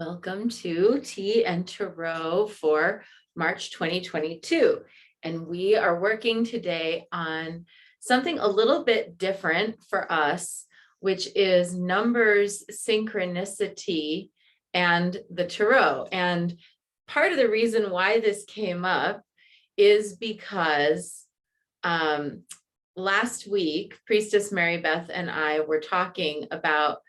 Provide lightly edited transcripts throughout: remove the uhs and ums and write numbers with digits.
Welcome to Tea and Tarot for March 2022. And we are working today on something a little bit different for us, which is numbers, synchronicity, and the tarot. And part of the reason why this came up is because last week, Priestess Mary Beth and I were talking about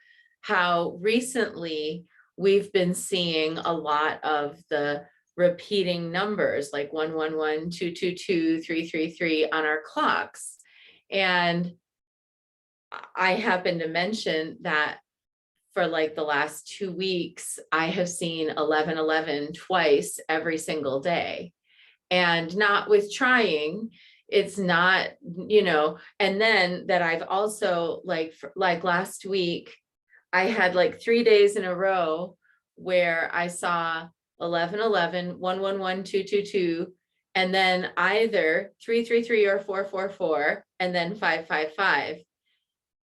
how recently we've been seeing a lot of the repeating numbers like 111, 222, 333 on our clocks. And I happened to mention that for like the last 2 weeks, I have seen 1111 twice every single day. And not with trying, it's not, and then that I've also like last week, I had like 3 days in a row where I saw 1111, 111, 222, and then either 333 or 444, and then 555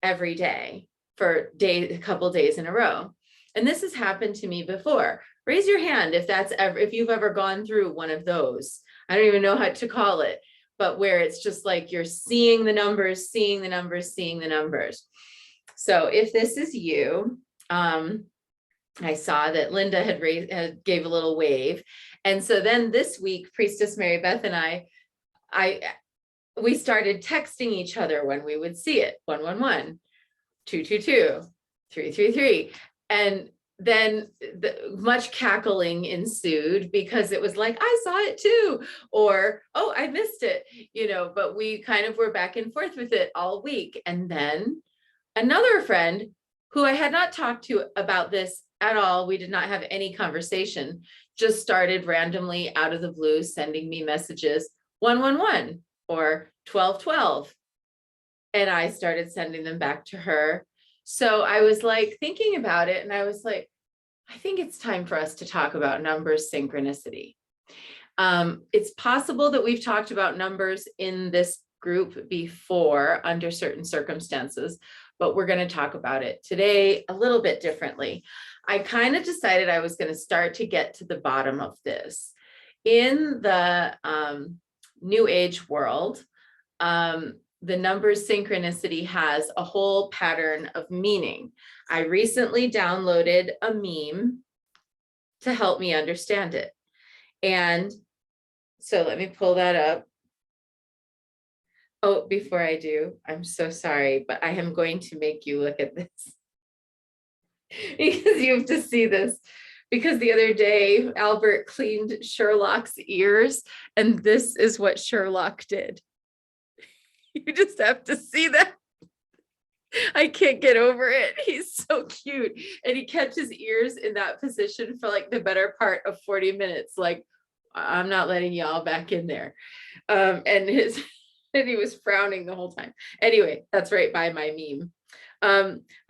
every day for a couple days in a row. And this has happened to me before. Raise your hand if you've ever gone through one of those. I don't even know how to call it, but where it's just like you're seeing the numbers, seeing the numbers, seeing the numbers. So if this is you, I saw that Linda had gave a little wave. And so then this week, Priestess Mary Beth and we started texting each other when we would see it, 111, 222, 333. And then much cackling ensued because it was like, I saw it too, or, oh, I missed it, but we kind of were back and forth with it all week. And then another friend who I had not talked to about this at all, we did not have any conversation, just started randomly out of the blue sending me messages, 111 or 1212. And I started sending them back to her. So I was like thinking about it and I was like, I think it's time for us to talk about numbers synchronicity. It's possible that we've talked about numbers in this group before under certain circumstances, but we're going to talk about it today a little bit differently. I kind of decided I was going to start to get to the bottom of this. In the New Age world, the numbers synchronicity has a whole pattern of meaning. I recently downloaded a meme to help me understand it. And so let me pull that up. Oh, before I do, I'm so sorry, but I am going to make you look at this because you have to see this. Because the other day, Albert cleaned Sherlock's ears, and this is what Sherlock did. You just have to see that. I can't get over it. He's so cute. And he kept his ears in that position for like the better part of 40 minutes. Like, I'm not letting y'all back in there. And he was frowning the whole time. Anyway, that's right by my meme.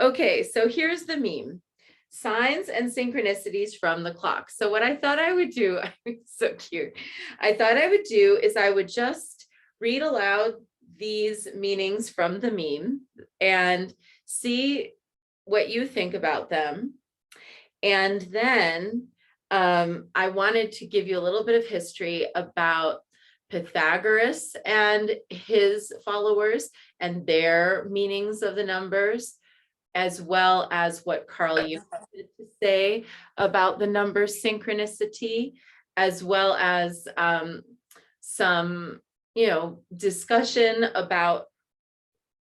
Okay, so here's the meme. Signs and synchronicities from the clock. So what I thought I would do, so cute. I thought I would do is I would just read aloud these meanings from the meme and see what you think about them. And then I wanted to give you a little bit of history about Pythagoras and his followers and their meanings of the numbers, as well as what Carl Jung had to say about the number synchronicity, as well as some discussion about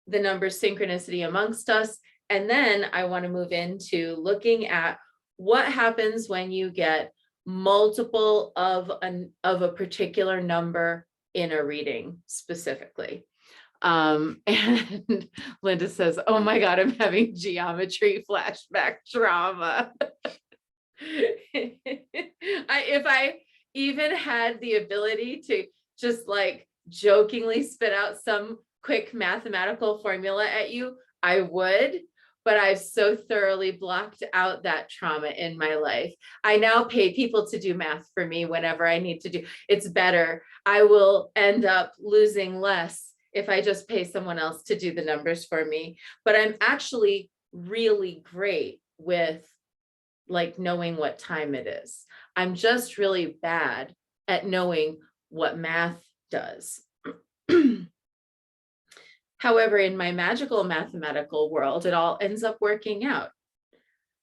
the number synchronicity amongst us. And then I want to move into looking at what happens when you get multiple of a particular number in a reading specifically. And Linda says, oh my God, I'm having geometry flashback trauma. If I even had the ability to just like jokingly spit out some quick mathematical formula at you, I would, but I've so thoroughly blocked out that trauma in my life. I now pay people to do math for me whenever I need to do. It's better. I will end up losing less if I just pay someone else to do the numbers for me. But I'm actually really great with like knowing what time it is. I'm just really bad at knowing what math does. However, in my magical mathematical world, it all ends up working out.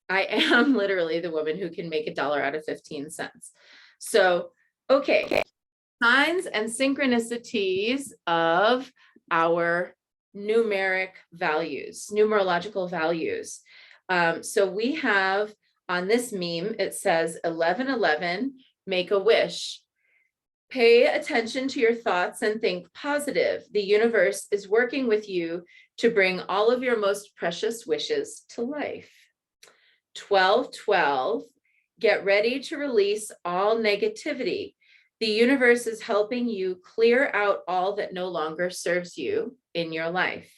I am literally the woman who can make $1 out of 15 cents. So, okay, signs and synchronicities of our numeric values, numerological values. So we have on this meme, it says 1111, make a wish. Pay attention to your thoughts and think positive. The universe is working with you to bring all of your most precious wishes to life. 1212, get ready to release all negativity. The universe is helping you clear out all that no longer serves you in your life.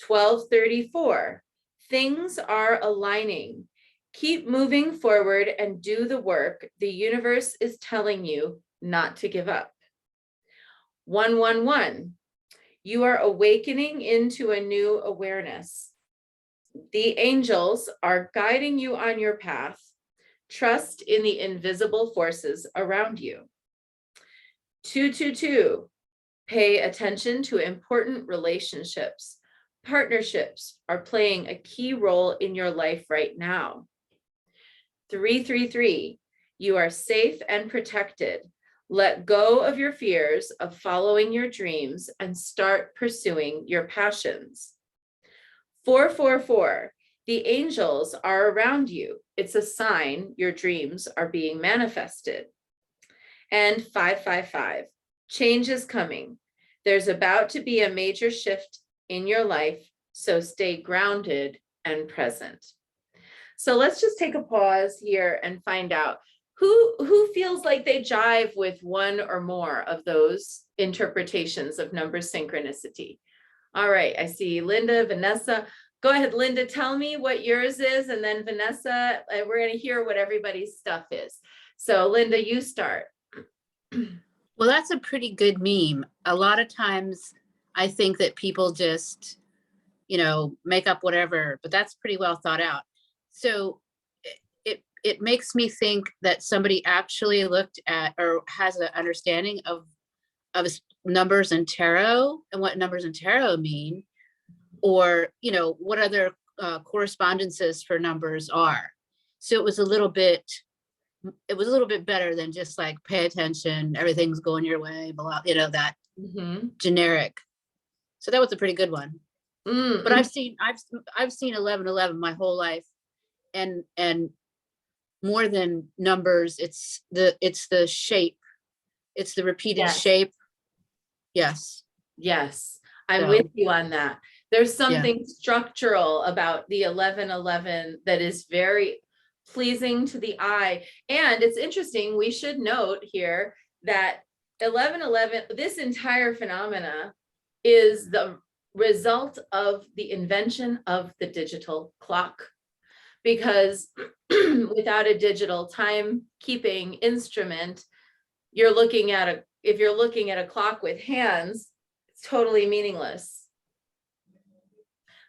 1234, things are aligning. Keep moving forward and do the work. The universe is telling you not to give up. 111, you are awakening into a new awareness. The angels are guiding you on your path. Trust in the invisible forces around you. 222, pay attention to important relationships. Partnerships are playing a key role in your life right now. 333, you are safe and protected. Let go of your fears of following your dreams and start pursuing your passions. 444, the angels are around you. It's a sign your dreams are being manifested. And 555, change is coming. There's about to be a major shift in your life, so stay grounded and present. So let's just take a pause here and find out who feels like they jive with one or more of those interpretations of number synchronicity. All right, I see Linda, Vanessa. Go ahead, Linda, tell me what yours is, and then Vanessa, we're going to hear what everybody's stuff is. So Linda, you start. Well, that's a pretty good meme. A lot of times I think that people just, make up whatever, but that's pretty well thought out. So it makes me think that somebody actually looked at or has an understanding of numbers in tarot and what numbers in tarot mean, or what other correspondences for numbers are. So it was a little bit better than just like pay attention, everything's going your way, blah, that generic. So that was a pretty good one. But I've seen 1111 my whole life, and more than numbers, it's the shape, it's the repeated shape. Yes, I'm with you on that. There's something structural about the 1111 that is very pleasing to the eye. And it's interesting, we should note here that 1111, this entire phenomena is the result of the invention of the digital clock. Because without a digital timekeeping instrument, if you're looking at a clock with hands, it's totally meaningless.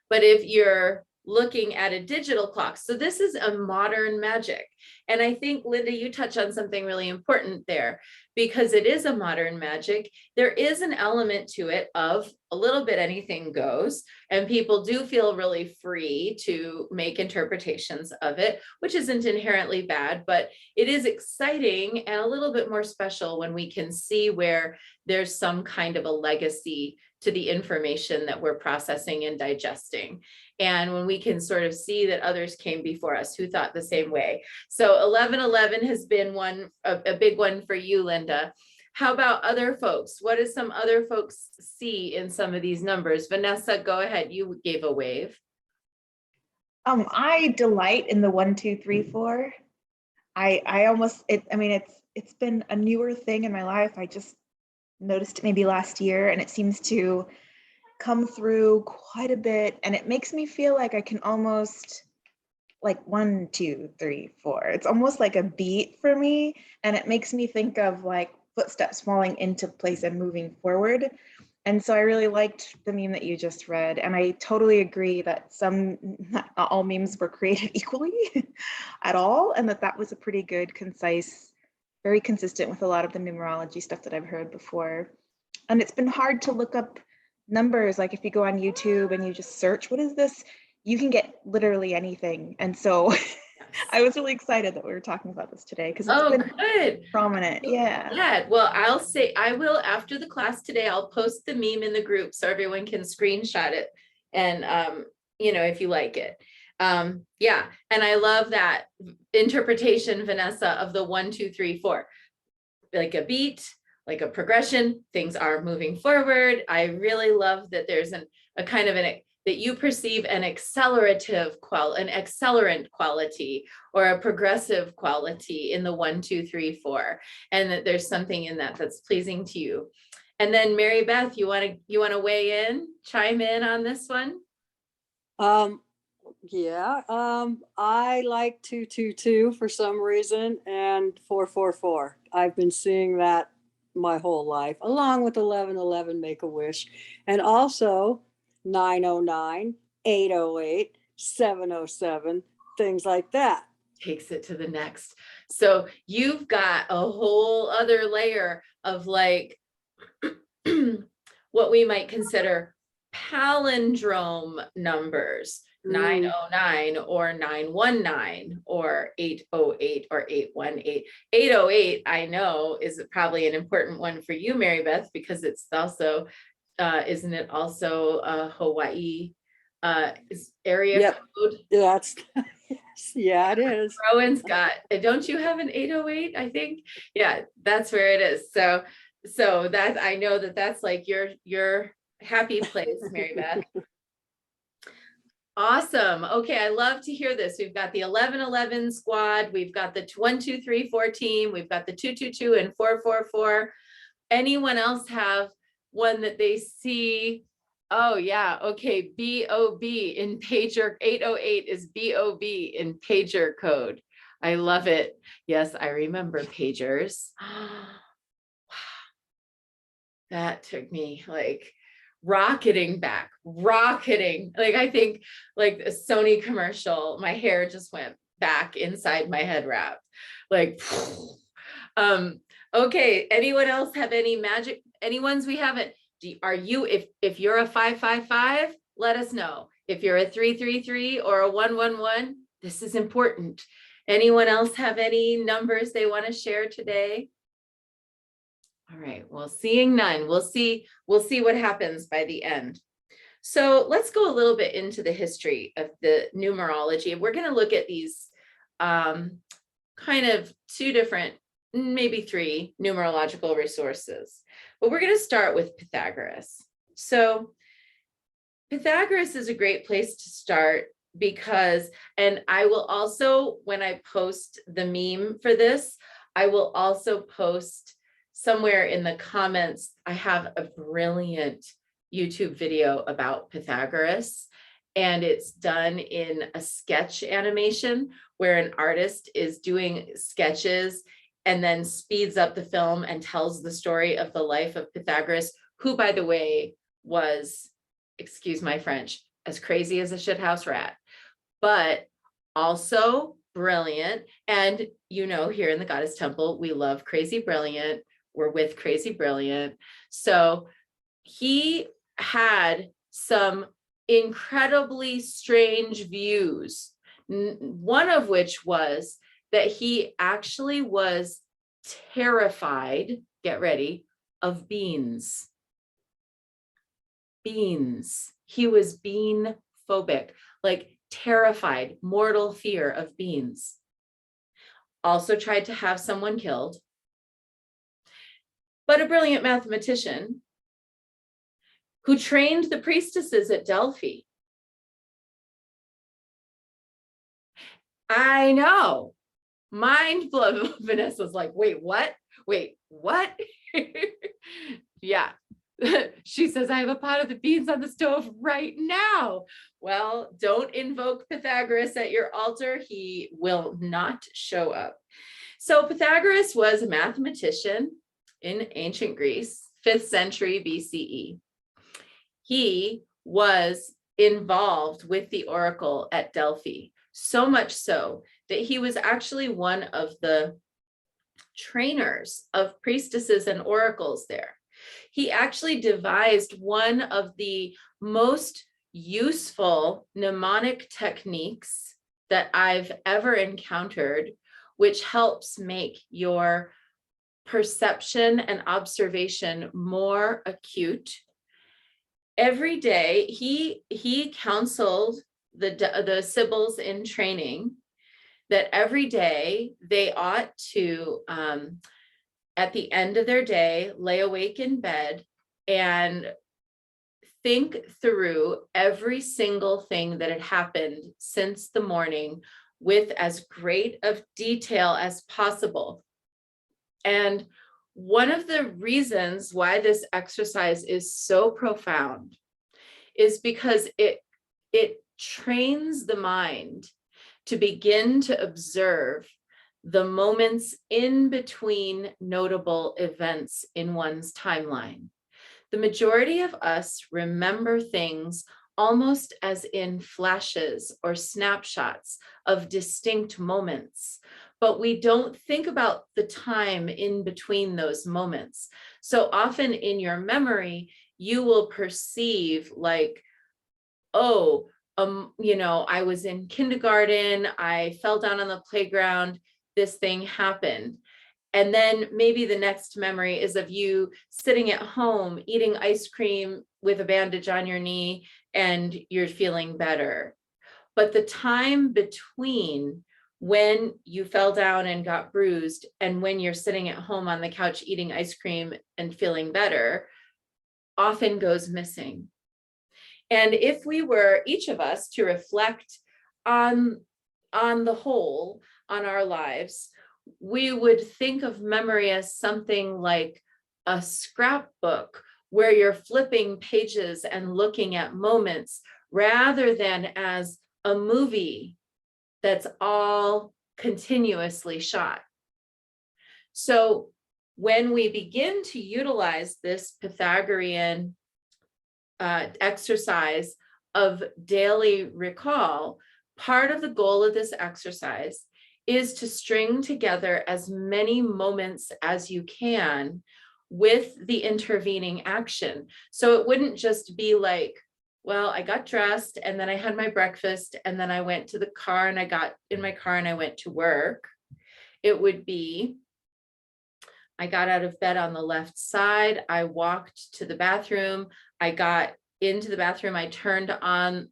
But if you're looking at a digital clock, so this is a modern magic. And I think, Linda, you touch on something really important there, because it is a modern magic. There is an element to it of a little bit anything goes, and people do feel really free to make interpretations of it, which isn't inherently bad, but it is exciting and a little bit more special when we can see where there's some kind of a legacy to the information that we're processing and digesting. And when we can sort of see that others came before us who thought the same way. So 1111 has been a big one for you, Linda. How about other folks? What do some other folks see in some of these numbers? Vanessa, go ahead. You gave a wave. I delight in the 1, 2, 3, 4. It's been a newer thing in my life. I just noticed it maybe last year, and it seems to come through quite a bit, and it makes me feel like I can almost like 1, 2, 3, 4. It's almost like a beat for me, and it makes me think of like footsteps falling into place and moving forward. And so I really liked the meme that you just read. And I totally agree that not all memes were created equally at all. And that was a pretty good, concise, very consistent with a lot of the numerology stuff that I've heard before. And it's been hard to look up numbers. Like if you go on YouTube and you just search, what is this? You can get literally anything. And so I was really excited that we were talking about this today because it's been good. prominent. Yeah. Yeah. Well, I will, after the class today, I'll post the meme in the group so everyone can screenshot it. And, if you like it. Yeah. And I love that interpretation, Vanessa, of the 1, 2, 3, 4, like a beat, like a progression, things are moving forward. I really love that there's a kind of that you perceive an accelerative an accelerant quality or a progressive quality in the 1, 2, 3, 4, and that there's something in that that's pleasing to you. And then Mary Beth, you want to weigh in, chime in on this one? Yeah, I like 222 for some reason, and 444. I've been seeing that my whole life, along with 1111 Make-A-Wish, and also 909, 808, 707, things like that. Takes it to the next. So you've got a whole other layer of like what we might consider palindrome numbers. 909 or 919 or 808 or 818. 808, I know, is probably an important one for you, Mary Beth, because it's also, isn't it also Hawaii area code? That's, yeah, it is. Rowan's got, don't you have an 808? I think, yeah, that's where it is. So that, I know that's like your happy place, Mary Beth. Awesome. Okay, I love to hear this. We've got the 1111 squad. We've got the 1, 2, 3, 4 team. We've got the 222 and 444. Anyone else have one that they see? Oh yeah. Okay. BOB in pager. 808 is BOB in pager code. I love it. Yes, I remember pagers. Wow. That took me like rocketing. Like I think like a Sony commercial, my hair just went back inside my head wrap. Like, okay, anyone else have any ones we haven't? Are you, if you're a 555, let us know. If you're a 333 or a 111, this is important. Anyone else have any numbers they want to share today? All right, well, seeing none, we'll see what happens by the end. So let's go a little bit into the history of the numerology. We're going to look at these kind of two different, maybe three numerological resources. But we're going to start with Pythagoras. So Pythagoras is a great place to start because, and I will also, when I post the meme for this, I will also post somewhere in the comments, I have a brilliant YouTube video about Pythagoras, and it's done in a sketch animation where an artist is doing sketches and then speeds up the film and tells the story of the life of Pythagoras, who, by the way, was, excuse my French, as crazy as a shithouse rat, but also brilliant. And here in the Goddess Temple, we love crazy brilliant. We're with crazy brilliant. So he had some incredibly strange views, one of which was that he actually was terrified, get ready, of beans. Beans. He was bean phobic, like terrified, mortal fear of beans. Also tried to have someone killed. But a brilliant mathematician who trained the priestesses at Delphi. I know, mind blown. Vanessa's like, wait, what? Yeah. She says, I have a pot of the beans on the stove right now. Well, don't invoke Pythagoras at your altar. He will not show up. So Pythagoras was a mathematician in ancient Greece, 5th century BCE. he was involved with the oracle at Delphi, so much so that he was actually one of the trainers of priestesses and oracles there. He actually devised one of the most useful mnemonic techniques that I've ever encountered, which helps make your perception and observation more acute. Every day, he counseled the Sibyls in training that every day they ought to, at the end of their day, lay awake in bed and think through every single thing that had happened since the morning with as great of detail as possible. And one of the reasons why this exercise is so profound is because it trains the mind to begin to observe the moments in between notable events in one's timeline. The majority of us remember things almost as in flashes or snapshots of distinct moments, but we don't think about the time in between those moments. So often in your memory, you will perceive like, oh, I was in kindergarten, I fell down on the playground, this thing happened. And then maybe the next memory is of you sitting at home, eating ice cream with a bandage on your knee, and you're feeling better. But the time between when you fell down and got bruised and when you're sitting at home on the couch eating ice cream and feeling better often goes missing. And if we were, each of us, to reflect on the whole, on our lives, we would think of memory as something like a scrapbook where you're flipping pages and looking at moments, rather than as a movie that's all continuously shot. So when we begin to utilize this Pythagorean exercise of daily recall, part of the goal of this exercise is to string together as many moments as you can with the intervening action. So it wouldn't just be like, well, I got dressed and then I had my breakfast and then I went to the car and I got in my car and I went to work. It would be, I got out of bed on the left side, I walked to the bathroom, I got into the bathroom, I turned on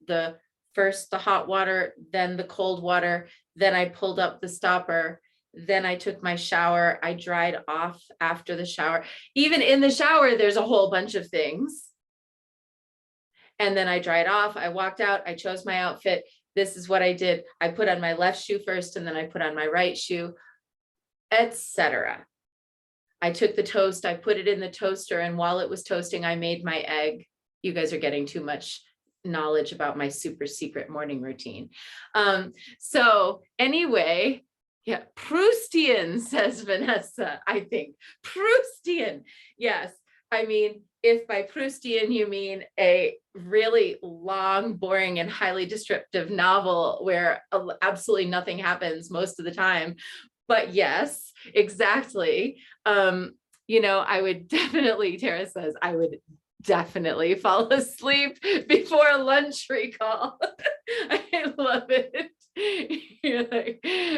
first the hot water, then the cold water, then I pulled up the stopper, then I took my shower, I dried off after the shower. Even in the shower, there's a whole bunch of things. And then I dried off, I walked out, I chose my outfit. This is what I did. I put on my left shoe first, and then I put on my right shoe, etc. I took the toast, I put it in the toaster, and while it was toasting, I made my egg. You guys are getting too much knowledge about my super secret morning routine. So anyway, yeah, Proustian, says Vanessa, I think. Proustian, yes. I mean, if by Proustian you mean a really long, boring, and highly descriptive novel where absolutely nothing happens most of the time, but yes, exactly. I would definitely, Tara says, I would definitely fall asleep before a lunch recall. I love it.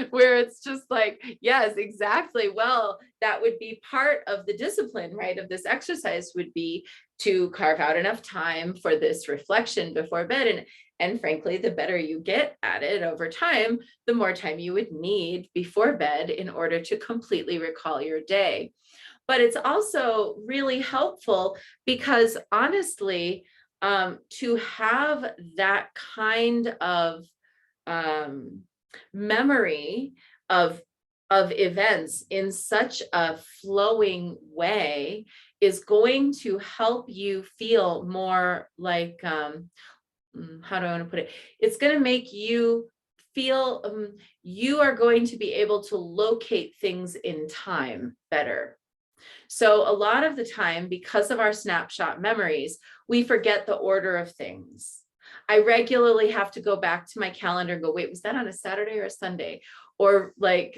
Where it's just like, yes, exactly. Well, that would be part of the discipline, right? Of this exercise would be to carve out enough time for this reflection before bed. And frankly, the better you get at it over time, the more time you would need before bed in order to completely recall your day. But it's also really helpful because honestly, to have that kind of memory of events in such a flowing way is going to help you feel more like, how do I want to put it? It's going to make you feel you are going to be able to locate things in time better. So a lot of the time, because of our snapshot memories, we forget the order of things. I regularly have to go back to my calendar and go, wait, was that on a Saturday or a Sunday? Or like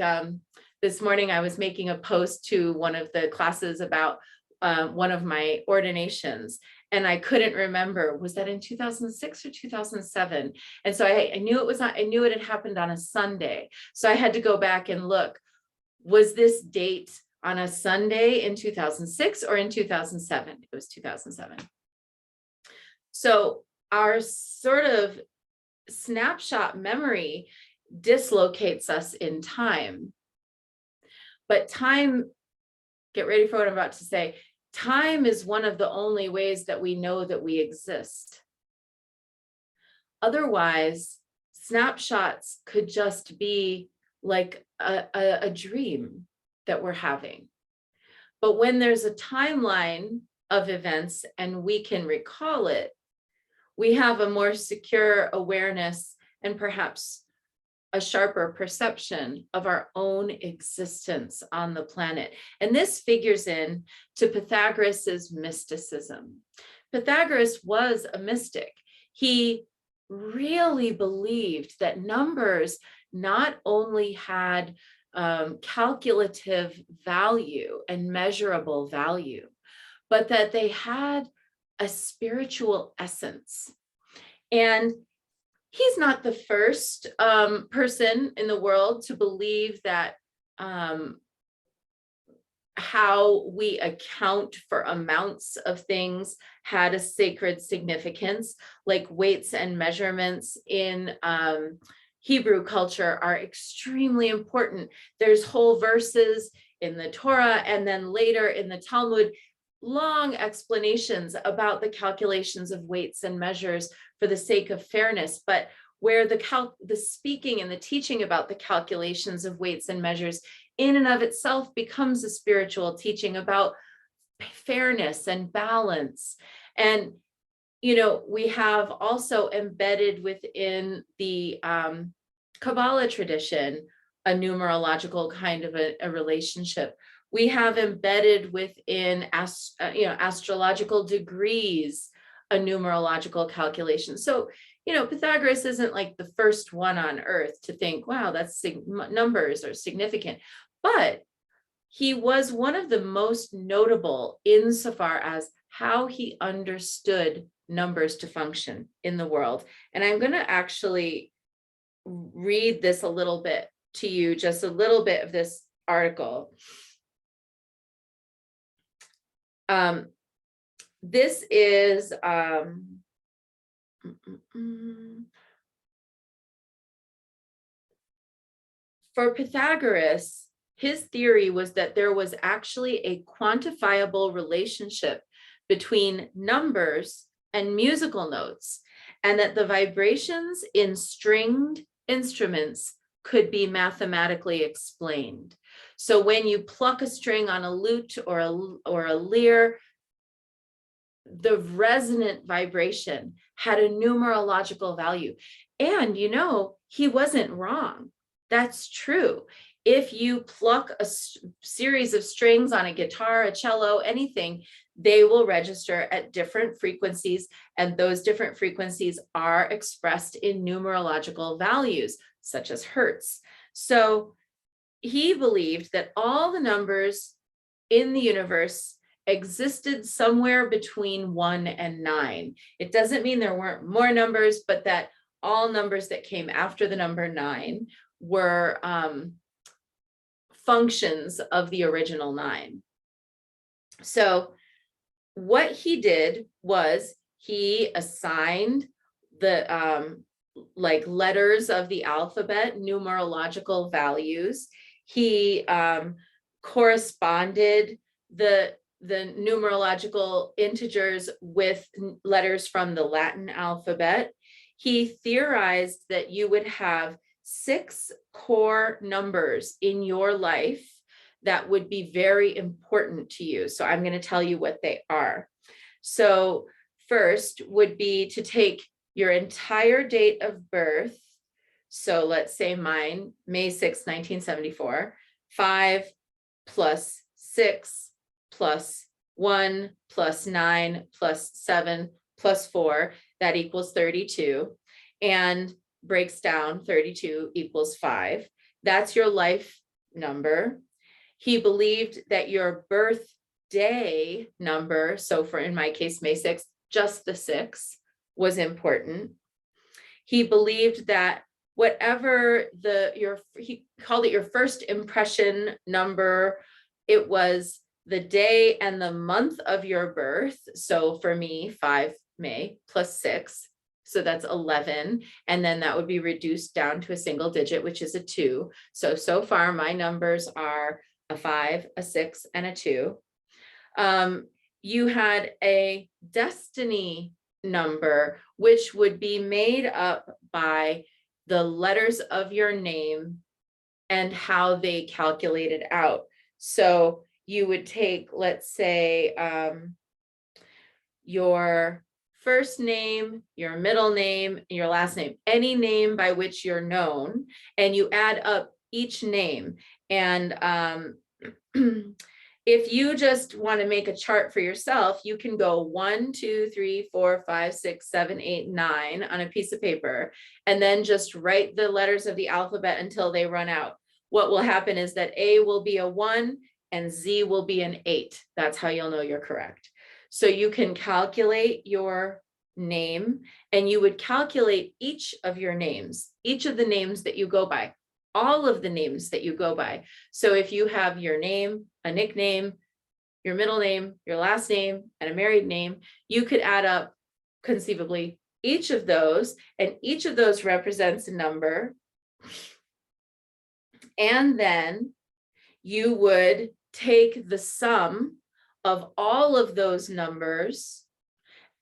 this morning, I was making a post to one of the classes about one of my ordinations, and I couldn't remember, was that in 2006 or 2007? And so I knew it was not, I knew it had happened on a Sunday. So I had to go back and look, was this date on a Sunday in 2006 or in 2007? It was 2007. So our sort of snapshot memory dislocates us in time. But time, get ready for what I'm about to say, time is one of the only ways that we know that we exist. Otherwise, snapshots could just be like a dream that we're having. But when there's a timeline of events and we can recall it, we have a more secure awareness and perhaps a sharper perception of our own existence on the planet. And this figures in to Pythagoras's mysticism. Pythagoras was a mystic. He really believed that numbers not only had calculative value and measurable value, but that they had a spiritual essence. And he's not the first person in the world to believe that how we account for amounts of things had a sacred significance, like weights and measurements in Hebrew culture are extremely important. There's whole verses in the Torah and then later in the Talmud, long explanations about the calculations of weights and measures for the sake of fairness, but where the speaking and the teaching about the calculations of weights and measures in and of itself becomes a spiritual teaching about fairness and balance. And, you know, we have also embedded within the Kabbalah tradition, a numerological kind of a relationship. We have embedded within astrological degrees, a numerological calculation. So, you know, Pythagoras isn't like the first one on earth to think, wow, that's numbers are significant, but he was one of the most notable insofar as how he understood numbers to function in the world. And I'm going to actually read this a little bit to you, just a little bit of this article. This is for Pythagoras, his theory was that there was actually a quantifiable relationship between numbers and musical notes, and that the vibrations in stringed instruments could be mathematically explained. So when you pluck a string on a lute or a lyre, the resonant vibration had a numerological value. And, you know, he wasn't wrong. That's true. If you pluck a series of strings on a guitar, a cello, anything, they will register at different frequencies, and those different frequencies are expressed in numerological values, such as hertz. So he believed that all the numbers in the universe existed somewhere between 1 and 9. It doesn't mean there weren't more numbers, but that all numbers that came after the number 9 were functions of the original 9. So what he did was he assigned the like letters of the alphabet numerological values. He corresponded the numerological integers with letters from the Latin alphabet. He theorized that you would have 6 core numbers in your life that would be very important to you. So I'm going to tell you what they are. So first would be to take your entire date of birth. So let's say mine, May 6, 1974, 5 plus 6 plus 1 plus 9 plus 7 plus 4, that equals 32, and breaks down 32 equals 5. That's your life number. He believed that your birthday number, so for in my case, May 6th, just the 6 was important. He believed that whatever he called it your first impression number, it was the day and the month of your birth. So for me, 5 May plus 6. So that's 11. And then that would be reduced down to a single digit, which is a 2. So far my numbers are a 5, a 6, and a 2. You had a destiny number, which would be made up by the letters of your name and how they calculated out. So you would take, let's say, your first name, your middle name, your last name, any name by which you're known, and you add up each name. And if you just want to make a chart for yourself, you can go 1, 2, 3, 4, 5, 6, 7, 8, 9 on a piece of paper, and then just write the letters of the alphabet until they run out. What will happen is that A will be a 1 and Z will be an 8. That's how you'll know you're correct. So you can calculate your name, and you would calculate each of your names, each of the names that you go by, all of the names that you go by. So if you have your name, a nickname, your middle name, your last name, and a married name, you could add up conceivably each of those, and each of those represents a number. And then you would take the sum of all of those numbers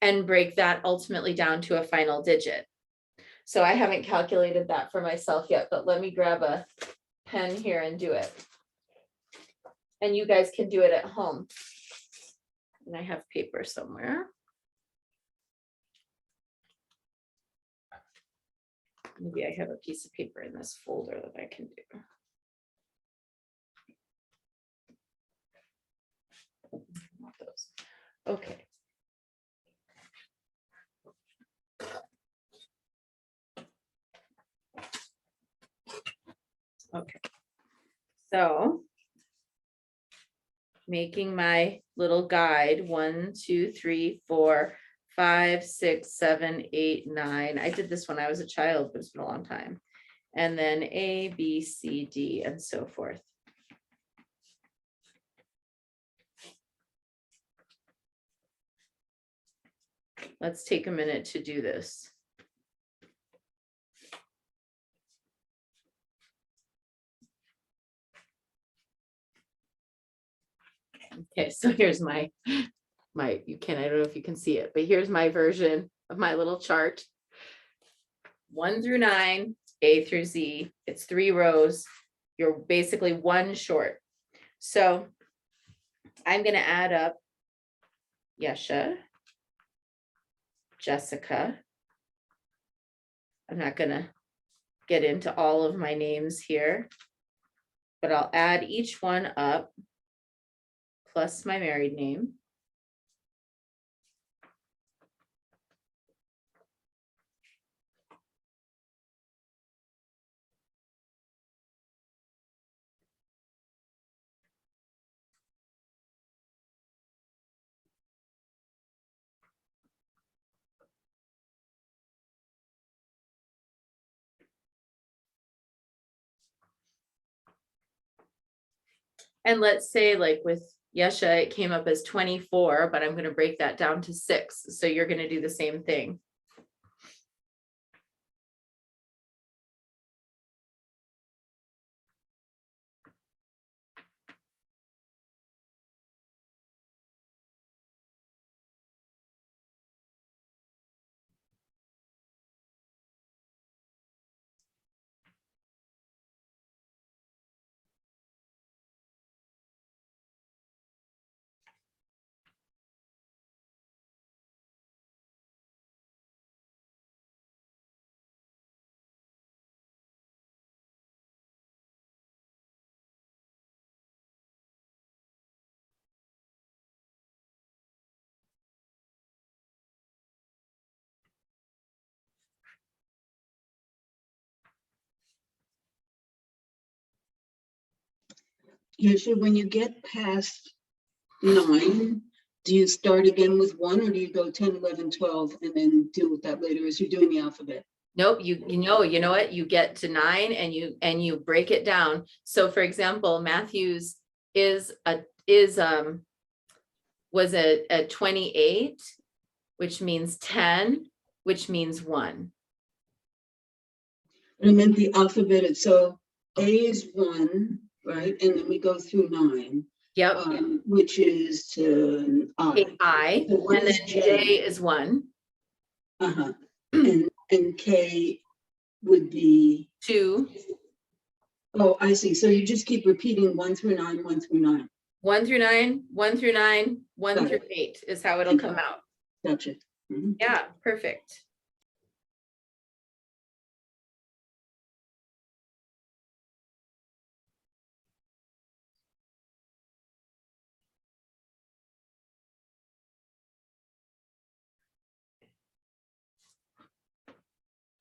and break that ultimately down to a final digit. So I haven't calculated that for myself yet, but let me grab a pen here and do it. And you guys can do it at home. And I have paper somewhere. Maybe I have a piece of paper in this folder that I can do. Not those. Okay. Okay. So making my little guide, 1, 2, 3, 4, 5, 6, 7, 8, 9. I did this when I was a child, but it's been a long time. And then A, B, C, D, and so forth. Let's take a minute to do this. Okay, so here's my, I don't know if you can see it, but here's my version of my little chart. 1 through 9, A through Z, it's 3 rows. You're basically 1 short. So I'm going to add up Yesha, Jessica. I'm not going to get into all of my names here, but I'll add each one up plus my married name. And let's say like with Yesha, it came up as 24, but I'm going to break that down to 6. So you're going to do the same thing. Usually when you get past 9, do you start again with 1, or do you go 10, 11, 12, and then deal with that later as you're doing the alphabet? Nope, you know what, you get to 9 and you break it down. So for example, Matthews was a 28, which means 10, which means 1. I meant the alphabet. So A is 1, right? And then we go through 9, Yep, which is I. I, So what and is then J is 1, Uh-huh. And K would be, 2, oh, I see. So you just keep repeating 1 through 9, 1 through 9. 1 through 9, 1 through 9, 1 Got through it. 8 is how it'll come out. Gotcha. Mhm. Yeah, perfect.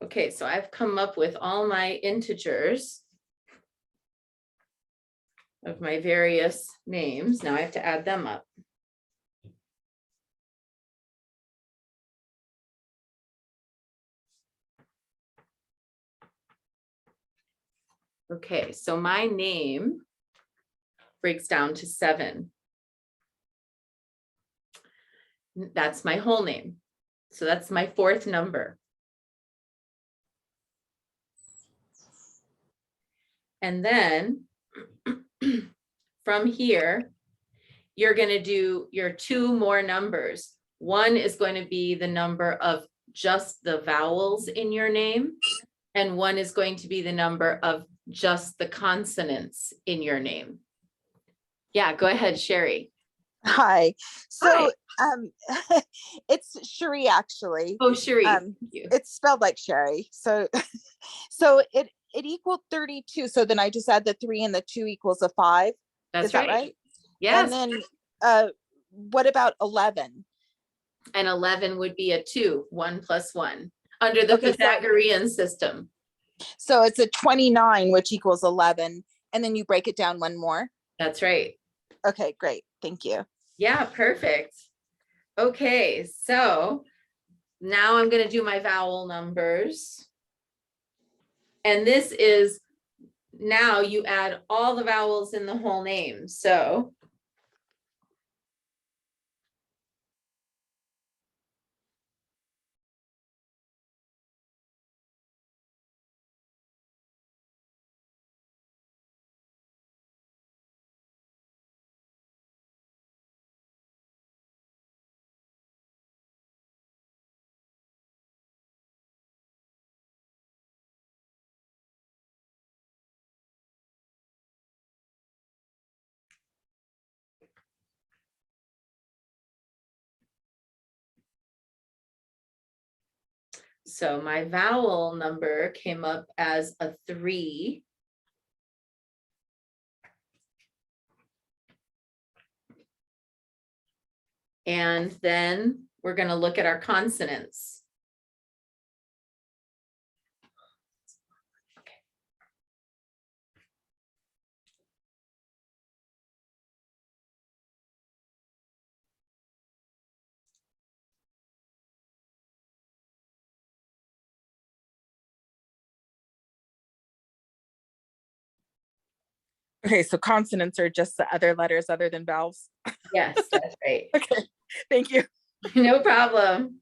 Okay, so I've come up with all my integers of my various names. Now I have to add them up. Okay, so my name breaks down to 7. That's my whole name. So that's my 4th number. And then from here, you're going to do your 2 more numbers. One is going to be the number of just the vowels in your name, and one is going to be the number of just the consonants in your name. Yeah, go ahead, Sherry. Hi. Hi. So it's Cherie actually. Oh, Sherry. Um, Thank you. It's spelled like Sherry. So so it equaled 32. So then I just add the 3 and the 2 equals a 5. That's Is that right? Yes. And then what about 11? And 11 would be a 2, 1 plus 1, under the Okay, Pythagorean system. So it's a 29, which equals 11. And then you break it down one more. That's right. Okay, great. Thank you. Yeah, perfect. Okay, so now I'm going to do my vowel numbers. And this is, now you add all the vowels in the whole name. So my vowel number came up as a 3. And then we're going to look at our consonants. Okay, so consonants are just the other letters other than vowels. Yes, that's right. Okay, thank you. No problem.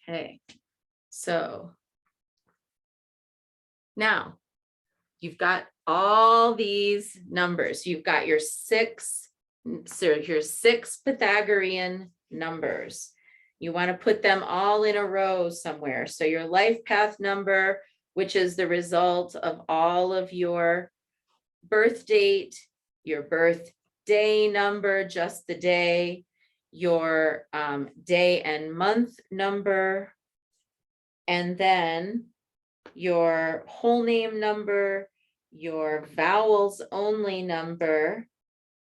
Okay, so now you've got all these numbers. You've got your six Pythagorean numbers. You want to put them all in a row somewhere. So your life path number, which is the result of all of your birth date, your birthday number, just the day, your day and month number, and then your whole name number, your vowels only number,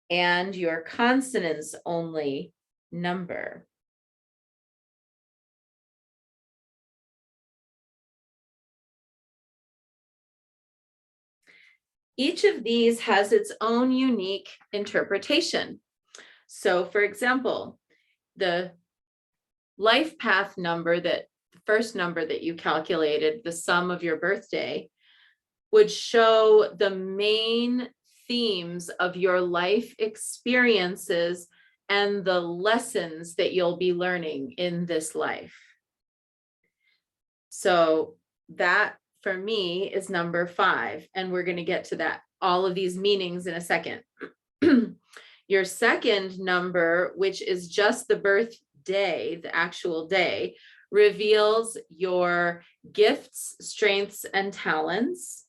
and your consonants only number. Each of these has its own unique interpretation. So for example, the life path number, that the first number that you calculated, the sum of your birthday, would show the main themes of your life experiences and the lessons that you'll be learning in this life. So that for me is number 5, and we're going to get to that, all of these meanings in a second. Your second number, which is just the birthday, the actual day, reveals your gifts, strengths, and talents,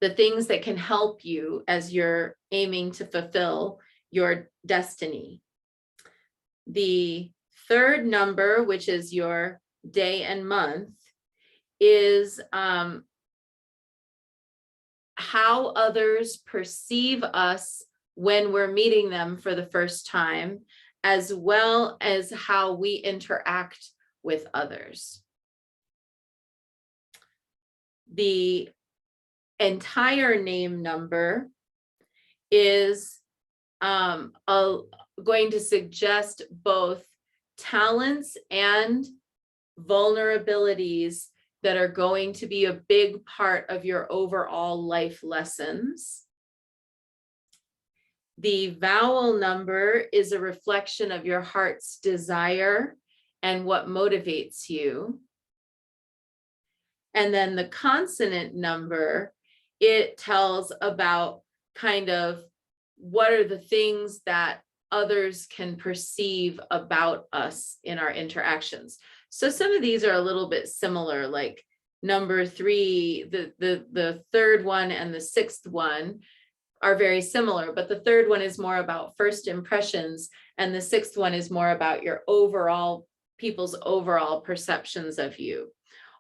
the things that can help you as you're aiming to fulfill your destiny. The third number, which is your day and month, is how others perceive us when we're meeting them for the first time, as well as how we interact with others. The entire name number is going to suggest both talents and vulnerabilities that are going to be a big part of your overall life lessons. The vowel number is a reflection of your heart's desire and what motivates you. And then the consonant number, it tells about kind of what are the things that others can perceive about us in our interactions. So some of these are a little bit similar, like number 3, the third one and the sixth one are very similar, but the third one is more about first impressions, and the sixth one is more about your overall, people's overall perceptions of you.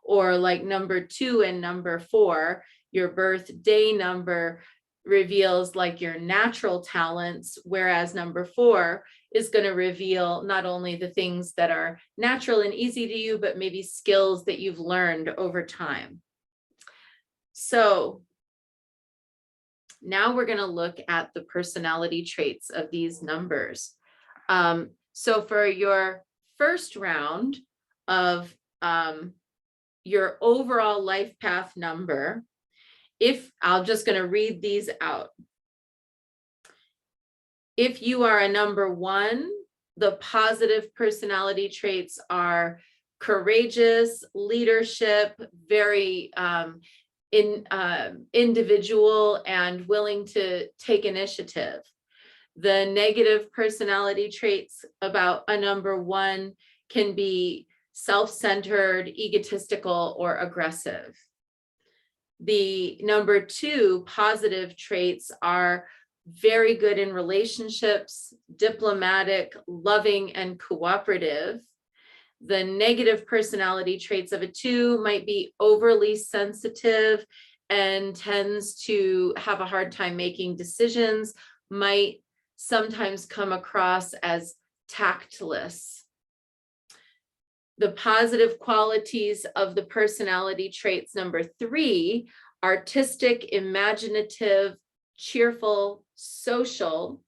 Or like number 2 and number 4, your birthday number reveals like your natural talents, whereas number 4 is going to reveal not only the things that are natural and easy to you, but maybe skills that you've learned over time. So now we're going to look at the personality traits of these numbers. So for your first round of your overall life path number, if I'm just going to read these out. If you are a number 1, the positive personality traits are courageous, leadership, very individual and willing to take initiative. The negative personality traits about a number 1 can be self-centered, egotistical, or aggressive. The number 2 positive traits are very good in relationships, diplomatic, loving, and cooperative. The negative personality traits of a 2 might be overly sensitive and tends to have a hard time making decisions, might sometimes come across as tactless. The positive qualities of the personality traits number 3, artistic, imaginative, cheerful, social.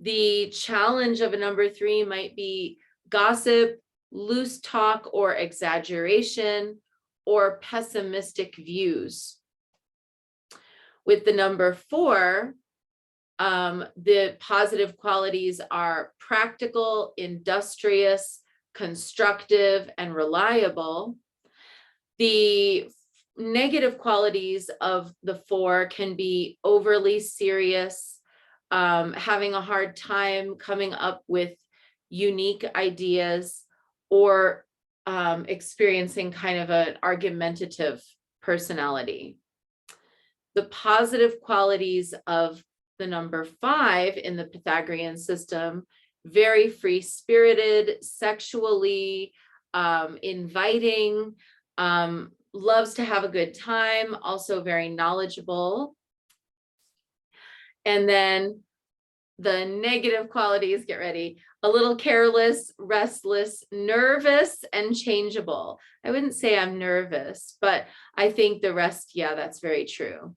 The challenge of a number 3 might be gossip, loose talk or exaggeration, or pessimistic views. With the number 4, the positive qualities are practical, industrious, constructive, and reliable. The negative qualities of the 4 can be overly serious, having a hard time coming up with unique ideas, or experiencing kind of an argumentative personality. The positive qualities of the number 5 in the Pythagorean system: very free-spirited, sexually inviting, loves to have a good time, also very knowledgeable. And then the negative qualities, get ready: a little careless, restless, nervous, and changeable. I wouldn't say I'm nervous, but I think the rest, yeah, that's very true.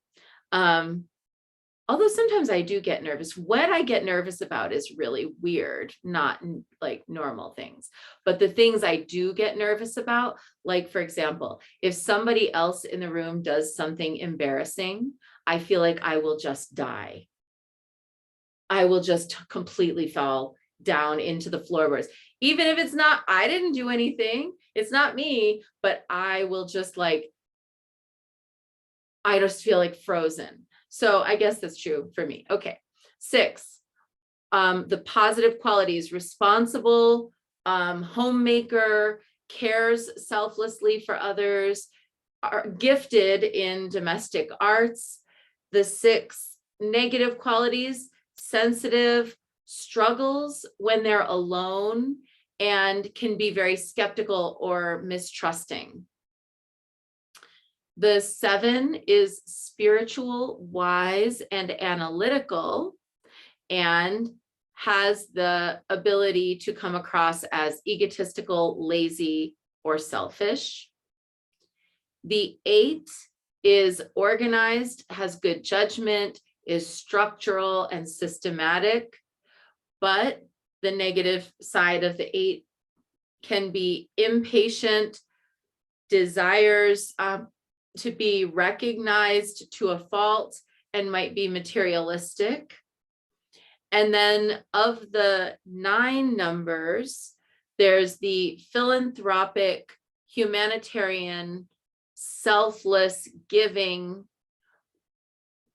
Although sometimes I do get nervous. What I get nervous about is really weird, not like normal things. But the things I do get nervous about, like, for example, if somebody else in the room does something embarrassing, I feel like I will just die. I will just completely fall down into the floorboards. Even if it's not, I didn't do anything, it's not me, but I will just like, I just feel like frozen. So I guess that's true for me. Okay. 6, the positive qualities: responsible, homemaker, cares selflessly for others, are gifted in domestic arts. The 6 negative qualities: sensitive, struggles when they're alone, and can be very skeptical or mistrusting. The 7 is spiritual, wise, and analytical, and has the ability to come across as egotistical, lazy, or selfish. The 8 is organized, has good judgment, is structural and systematic, but the negative side of the 8 can be impatient, desires to be recognized to a fault, and might be materialistic. And then of the 9 numbers, there's the philanthropic, humanitarian, selfless, giving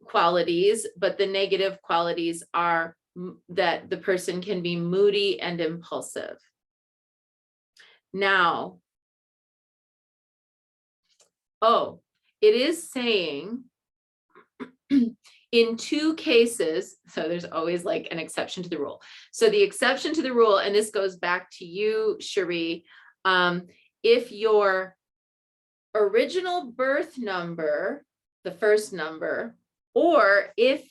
qualities, but the negative qualities are that the person can be moody and impulsive. Now, it is saying in 2 cases, so there's always like an exception to the rule. So the exception to the rule, and this goes back to you, Cherie, if your original birth number, the first number, or if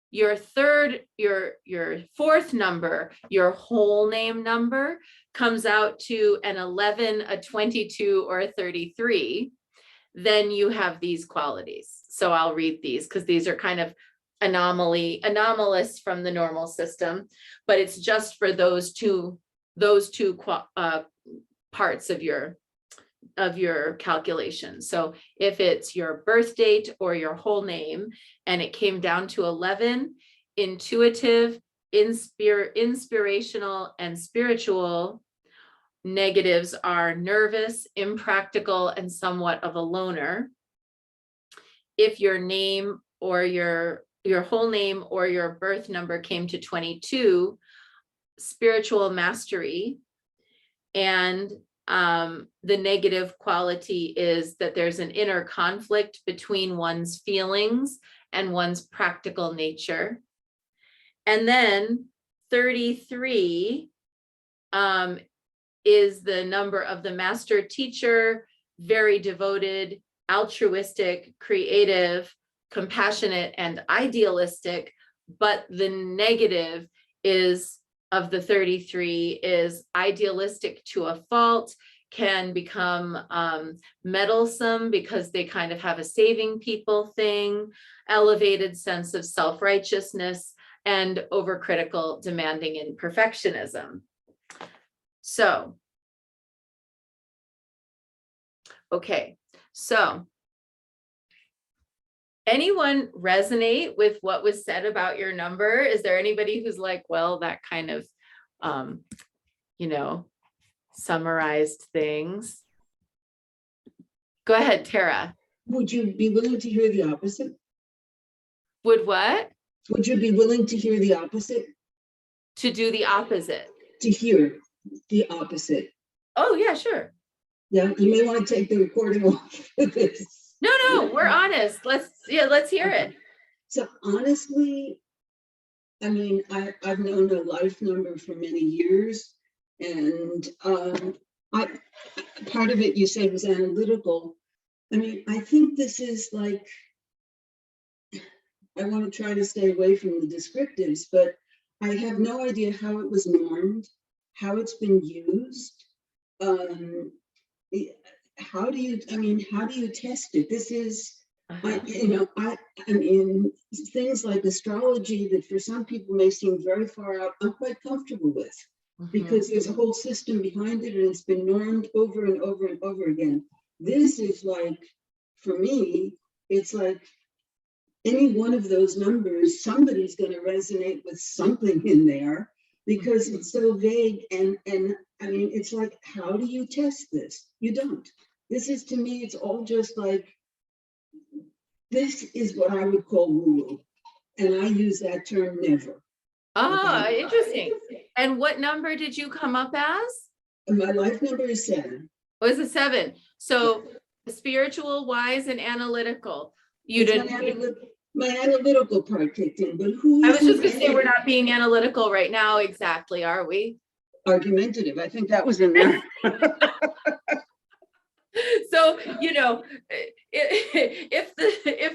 your 4th number, your whole name number, comes out to an 11, a 22, or a 33, then you have these qualities. So I'll read these because these are kind of anomalous from the normal system, but it's just for those two parts of your calculation. So if it's your birth date or your whole name and it came down to 11, intuitive, inspirational, and spiritual. Negatives are nervous, impractical, and somewhat of a loner. If your name or your whole name or your birth number came to 22, spiritual mastery. And the negative quality is that there's an inner conflict between one's feelings and one's practical nature. And then 33 is the number of the master teacher, very devoted, altruistic, creative, compassionate, and idealistic. But the negative is of the 33 is idealistic to a fault, can become meddlesome because they kind of have a saving people thing, elevated sense of self-righteousness, and overcritical, demanding, and perfectionism. So, okay, so anyone resonate with what was said about your number? Is there anybody who's like, well, that kind of, summarized things. Go ahead, Tara. Would you be willing to hear the opposite? Would what? Would you be willing to hear the opposite? To do the opposite. To hear the opposite? Oh, yeah, sure. Yeah, you may want to take the recording off of this. No, we're honest. Let's hear it. So honestly, I mean, I've known a life number for many years, and part of it you said was analytical. I mean, I think this is like, I want to try to stay away from the descriptives, but I have no idea how it was normed, how it's been used. How do you test it? This is, I mean, things like astrology that for some people may seem very far out, I'm quite comfortable with, because there's a whole system behind it and it's been normed over and over and over again. This is like, for me, it's like any one of those numbers, somebody's going to resonate with something in there because it's so vague. And I mean, it's like, how do you test this? You don't. This is, to me, it's all just like, this is what I would call woo-woo. And I use that term never. Ah, interesting. And what number did you come up as? My life number is 7. Was a 7. So spiritual, wise, and analytical. You It's didn't. my analytical part kicked in, but who? I was just gonna say, we're not being analytical right now, exactly, are we? Argumentative. I think that was in there. So, you know, if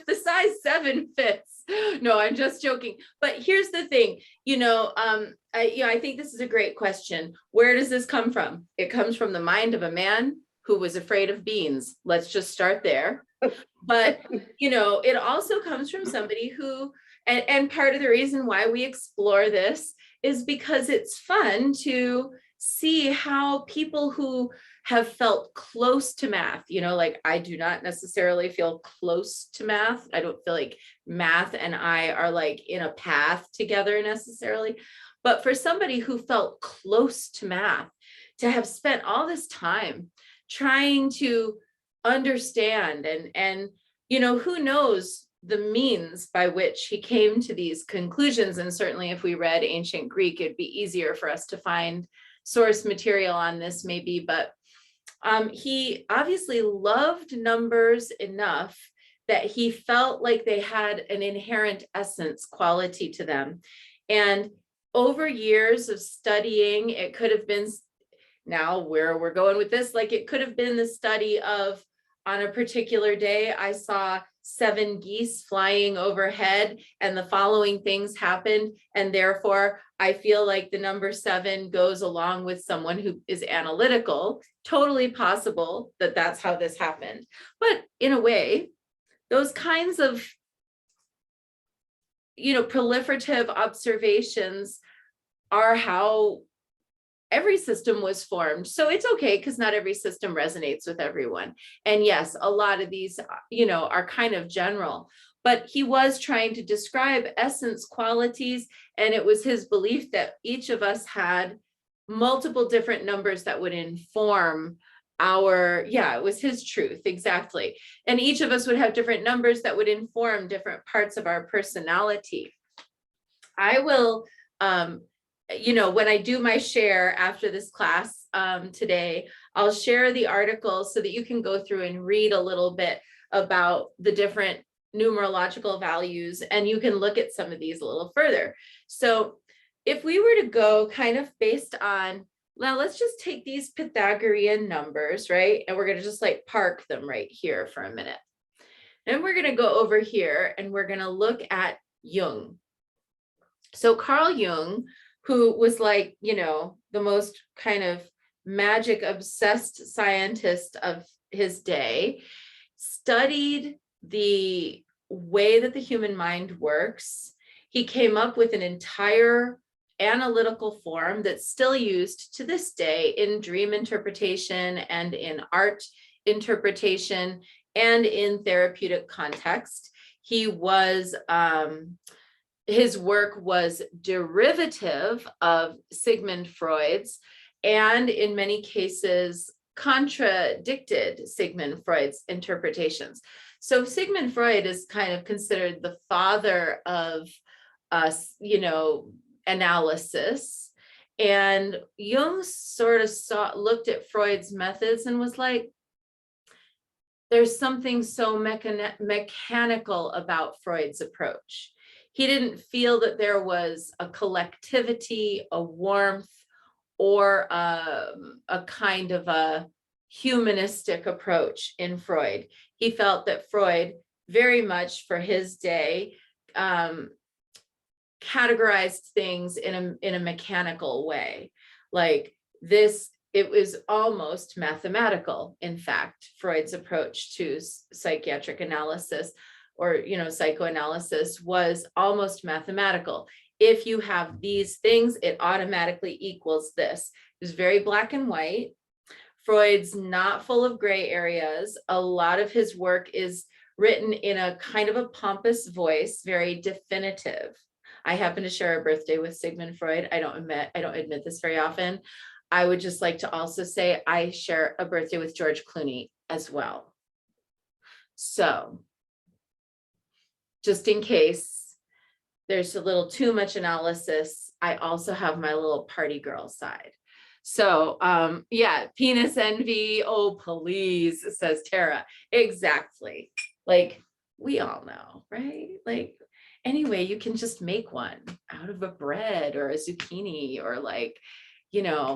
the size 7 fits, no, I'm just joking. But here's the thing, I think this is a great question. Where does this come from? It comes from the mind of a man who was afraid of beans. Let's just start there. But, it also comes from somebody who, and part of the reason why we explore this is because it's fun to see how people who have felt close to math, like I do not necessarily feel close to math. I don't feel like math and I are like in a path together necessarily. But for somebody who felt close to math, to have spent all this time trying to understand and who knows the means by which he came to these conclusions. And certainly if we read ancient Greek, it'd be easier for us to find source material on this maybe, but he obviously loved numbers enough that he felt like they had an inherent essence quality to them. And over years of studying, it could have been, now where we're going with this, like it could have been the study of, on a particular day, I saw 7 geese flying overhead and the following things happened. And therefore I feel like the number 7 goes along with someone who is analytical. Totally possible that that's how this happened. But in a way, those kinds of, proliferative observations are how every system was formed. So it's okay because not every system resonates with everyone. And yes, a lot of these, are kind of general, but he was trying to describe essence qualities. And it was his belief that each of us had multiple different numbers that would inform it was his truth. Exactly. And each of us would have different numbers that would inform different parts of our personality. I will, when I do my share after this class today, I'll share the article so that you can go through and read a little bit about the different numerological values, and you can look at some of these a little further. So if we were to go kind of based on, now let's just take these Pythagorean numbers, right? And we're going to just like park them right here for a minute. Then we're going to go over here and we're going to look at Jung. So Carl Jung, who was like, the most kind of magic obsessed scientist of his day, studied the way that the human mind works. He came up with an entire analytical form that's still used to this day in dream interpretation and in art interpretation and in therapeutic context. He was, his work was derivative of Sigmund Freud's, and in many cases contradicted Sigmund Freud's interpretations. So Sigmund Freud is kind of considered the father of analysis. And Jung sort of looked at Freud's methods and was like, there's something so mechanical about Freud's approach. He didn't feel that there was a collectivity, a warmth, or a kind of a humanistic approach in Freud. He felt that Freud, very much for his day, categorized things in a mechanical way. Like this, it was almost mathematical. In fact, Freud's approach to psychiatric analysis or psychoanalysis was almost mathematical. If you have these things, it automatically equals this. It was very black and white. Freud's not full of gray areas. A lot of his work is written in a kind of a pompous voice, very definitive. I happen to share a birthday with Sigmund Freud. I don't admit this very often. I would just like to also say I share a birthday with George Clooney as well. So just in case there's a little too much analysis, I also have my little party girl side. So yeah, penis envy, oh please, says Tara. Exactly. Like we all know, right? Like anyway, you can just make one out of a bread or a zucchini or like,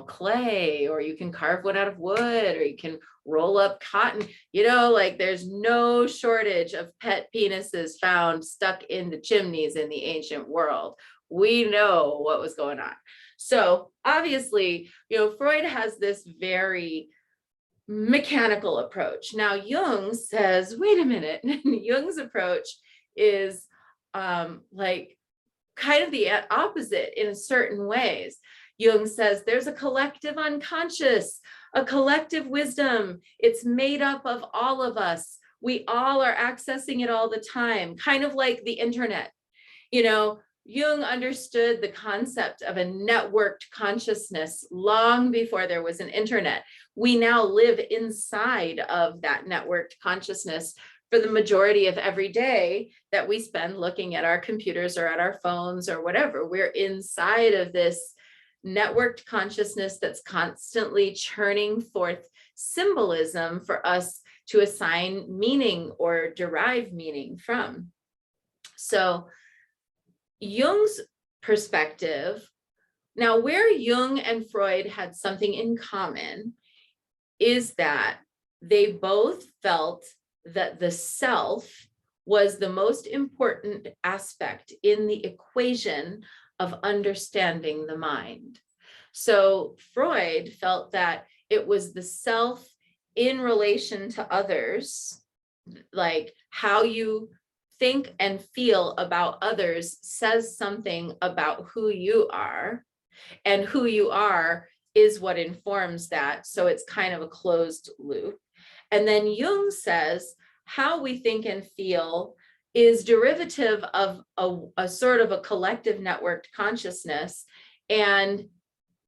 clay, or you can carve one out of wood, or you can roll up cotton, like there's no shortage of pet penises found stuck in the chimneys in the ancient world. We know what was going on. So obviously, Freud has this very mechanical approach. Now Jung says, wait a minute, Jung's approach is like kind of the opposite in certain ways. Jung says there's a collective unconscious, a collective wisdom. It's made up of all of us. We all are accessing it all the time, kind of like the internet. Jung understood the concept of a networked consciousness long before there was an internet. We now live inside of that networked consciousness for the majority of every day that we spend looking at our computers or at our phones or whatever. We're inside of this networked consciousness that's constantly churning forth symbolism for us to assign meaning or derive meaning from. So Jung's perspective, now where Jung and Freud had something in common is that they both felt that the self was the most important aspect in the equation of understanding the mind. So Freud felt that it was the self in relation to others, like how you think and feel about others says something about who you are, and who you are is what informs that. So it's kind of a closed loop. And then Jung says how we think and feel is derivative of a sort of a collective networked consciousness, and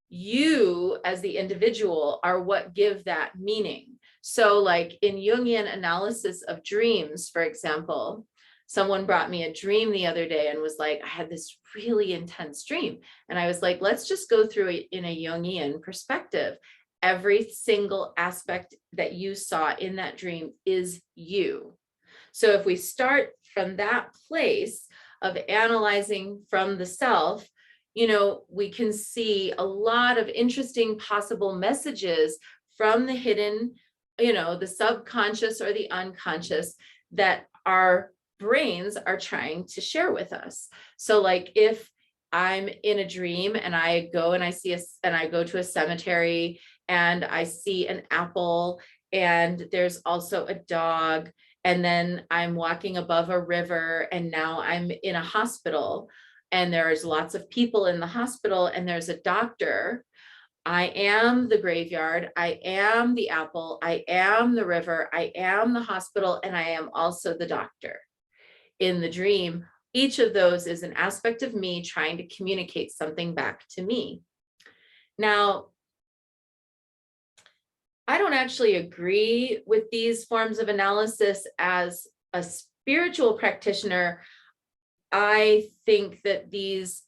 you as the individual are what give that meaning. So like in Jungian analysis of dreams, for example, someone brought me a dream the other day and was like, I had this really intense dream. And I was like, let's just go through it in a Jungian perspective. Every single aspect that you saw in that dream is you. So if we start from that place of analyzing from the self, we can see a lot of interesting possible messages from the hidden, the subconscious or the unconscious that our brains are trying to share with us. So like if I'm in a dream and I go and I go to a cemetery and I see an apple and there's also a dog, and then I'm walking above a river and now I'm in a hospital and there's lots of people in the hospital and there's a doctor. I am the graveyard, I am the apple, I am the river, I am the hospital, and I am also the doctor. In the dream, each of those is an aspect of me trying to communicate something back to me. Now, I don't actually agree with these forms of analysis. As a spiritual practitioner, I think that these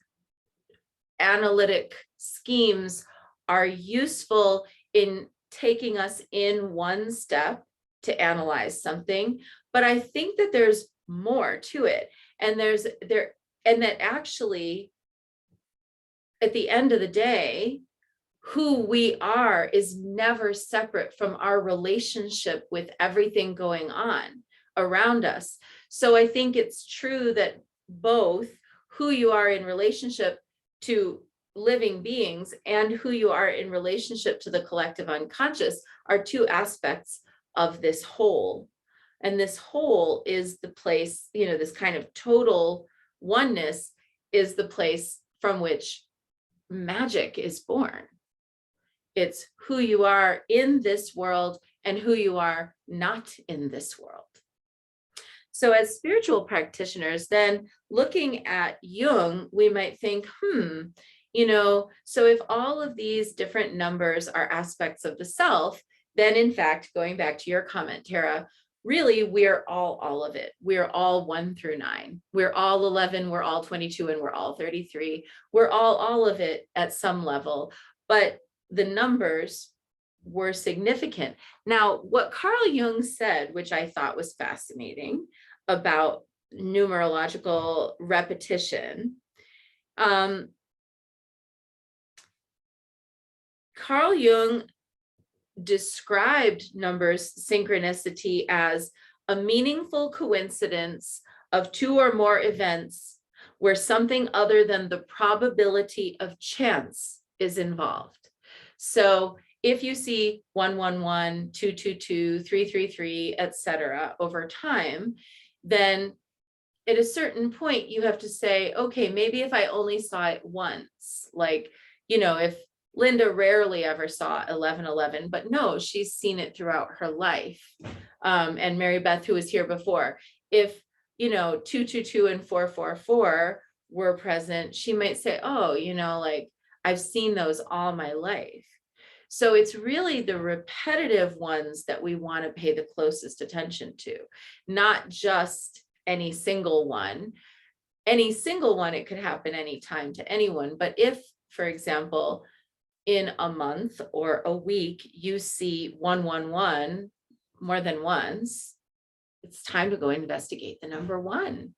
analytic schemes are useful in taking us in one step to analyze something, but I think that there's more to it. And that actually, at the end of the day, who we are is never separate from our relationship with everything going on around us. So I think it's true that both who you are in relationship to living beings and who you are in relationship to the collective unconscious are two aspects of this whole. And this whole is the place, this kind of total oneness is the place from which magic is born. It's who you are in this world and who you are not in this world. So as spiritual practitioners, then looking at Jung, we might think, so if all of these different numbers are aspects of the self, then in fact, going back to your comment, Tara, really we're all of it. We're all 1 through 9. We're all 11, we're all 22, and we're all 33. We're all of it at some level, but the numbers were significant. Now, what Carl Jung said, which I thought was fascinating about numerological repetition, Carl Jung described numbers synchronicity as a meaningful coincidence of 2 or more events where something other than the probability of chance is involved. So if you see 111, 222, 333, etc. over time, then at a certain point you have to say, okay, maybe if I only saw it once, like, if Linda rarely ever saw 1111, but no, she's seen it throughout her life. And Mary Beth, who was here before, if 222 and 444 were present, she might say, oh, like I've seen those all my life. So it's really the repetitive ones that we want to pay the closest attention to, not just any single one. Any single one, it could happen anytime to anyone. But if, for example, in a month or a week, you see 111 more than once, it's time to go investigate the number 1.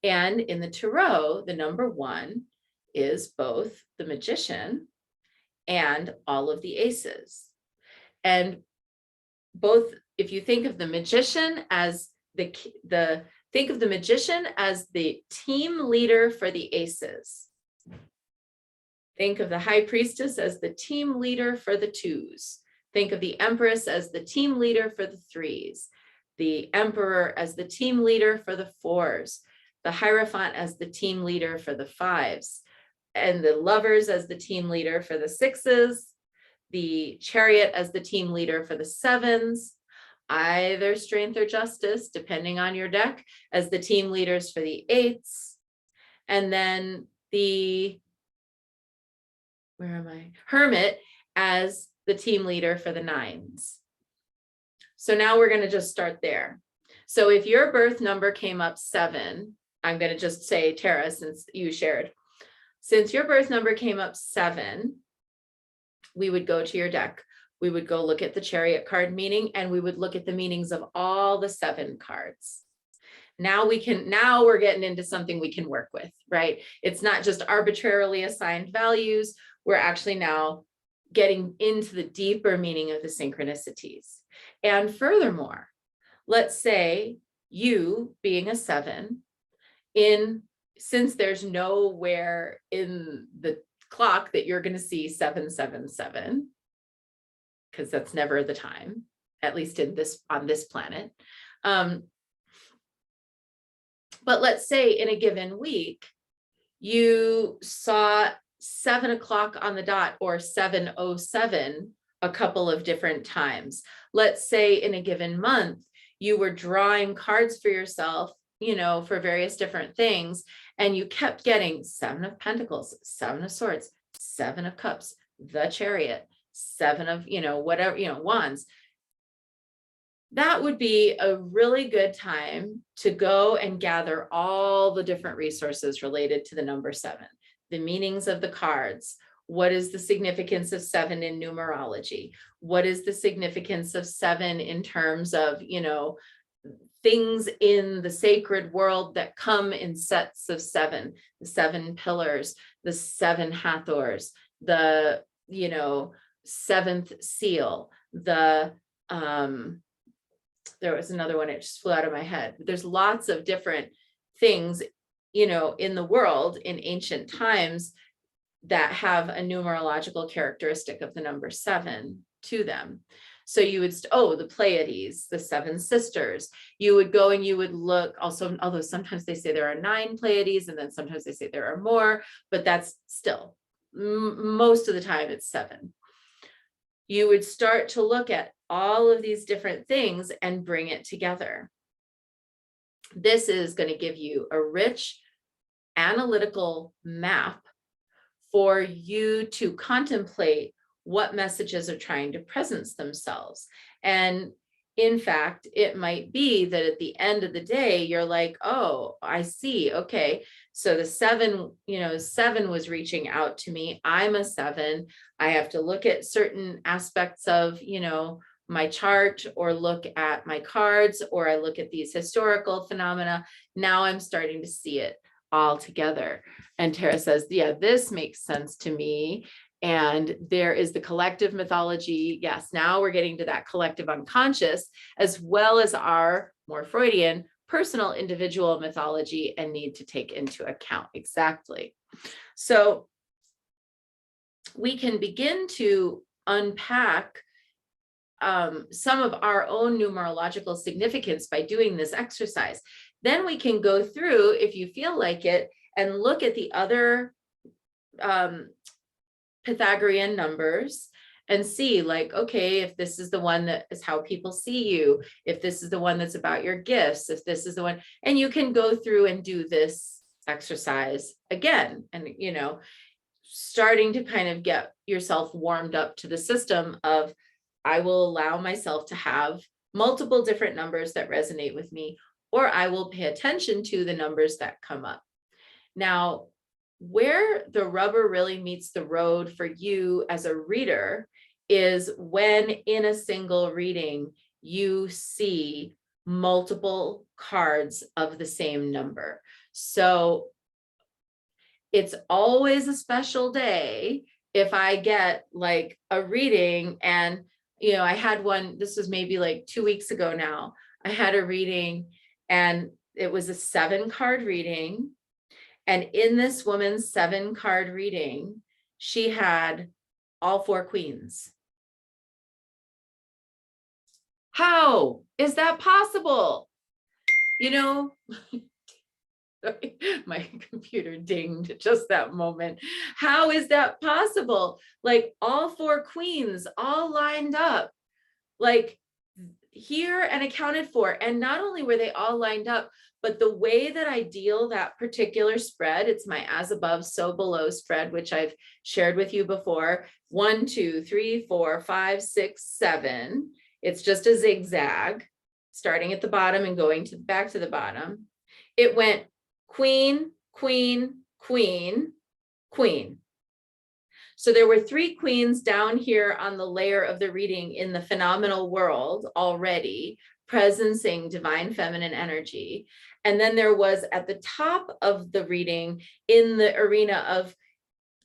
And in the tarot, the number 1 is both the magician and all of the aces. And both, if you think of the magician as think of the magician as the team leader for the aces. Think of the high priestess as the team leader for the 2s. Think of the empress as the team leader for the 3s. The emperor as the team leader for the 4s. The Hierophant as the team leader for the 5s. And the Lovers as the team leader for the 6s. The Chariot as the team leader for the 7s. Either Strength or Justice, depending on your deck, as the team leaders for the 8s. And then the Hermit as the team leader for the 9s. So now we're going to just start there. So if your birth number came up 7, I'm going to just say, Tara, since you shared, since your birth number came up 7, we would go to your deck. We would go look at the Chariot card meaning, and we would look at the meanings of all the 7 cards. Now we're getting into something we can work with, right? It's not just arbitrarily assigned values. We're actually now getting into the deeper meaning of the synchronicities. And furthermore, let's say you being a 7, since there's nowhere in the clock that you're going to see 777, because that's never the time, at least on this planet. But let's say in a given week, you saw 7 o'clock on the dot or 7:07 a couple of different times. Let's say in a given month, you were drawing cards for yourself, for various different things, and you kept getting 7 of Pentacles, 7 of Swords, 7 of Cups, the Chariot, 7 of, whatever, wands. That would be a really good time to go and gather all the different resources related to the number 7, the meanings of the cards. What is the significance of 7 in numerology? What is the significance of 7 in terms of, things in the sacred world that come in sets of 7, the 7 pillars, the 7 Hathors, the, 7th seal, the, there was another one, it just flew out of my head. There's lots of different things, in the world in ancient times that have a numerological characteristic of the number 7 to them. So you would, the Pleiades, the 7 sisters, you would go and you would look also, although sometimes they say there are 9 Pleiades and then sometimes they say there are more, but that's still, most of the time it's 7. You would start to look at all of these different things and bring it together. This is going to give you a rich analytical map for you to contemplate what messages are trying to presence themselves. And in fact, it might be that at the end of the day, you're like, oh, I see. Okay. So the 7, 7 was reaching out to me. I'm a 7. I have to look at certain aspects of, my chart, or look at my cards, or I look at these historical phenomena. Now I'm starting to see it all together. And Tara says, yeah, this makes sense to me. And there is the collective mythology. Yes, now we're getting to that collective unconscious, as well as our more Freudian personal individual mythology and need to take into account. Exactly. So we can begin to unpack some of our own numerological significance by doing this exercise. Then we can go through, if you feel like it, and look at the other Pythagorean numbers and see, like, okay, if this is the one that is how people see you, if this is the one that's about your gifts, if this is the one, and you can go through and do this exercise again, and starting to kind of get yourself warmed up to the system of, I will allow myself to have multiple different numbers that resonate with me, or I will pay attention to the numbers that come up. Now, where the rubber really meets the road for you as a reader is when in a single reading, you see multiple cards of the same number. So it's always a special day if I get like a reading and, I had one, this was maybe like 2 weeks ago now, I had a reading and it was a 7-card reading. And in this woman's 7-card reading, she had all 4 queens. How is that possible? My computer dinged at just that moment. How is that possible? Like all 4 queens all lined up, like here and accounted for. And not only were they all lined up, but the way that I deal that particular spread, it's my as above, so below spread, which I've shared with you before. 1, 2, 3, 4, 5, 6, 7. It's just a zigzag, starting at the bottom and going back to the bottom. It went queen, queen, queen, queen. So there were 3 queens down here on the layer of the reading in the phenomenal world already, presencing divine feminine energy. And then there was at the top of the reading in the arena of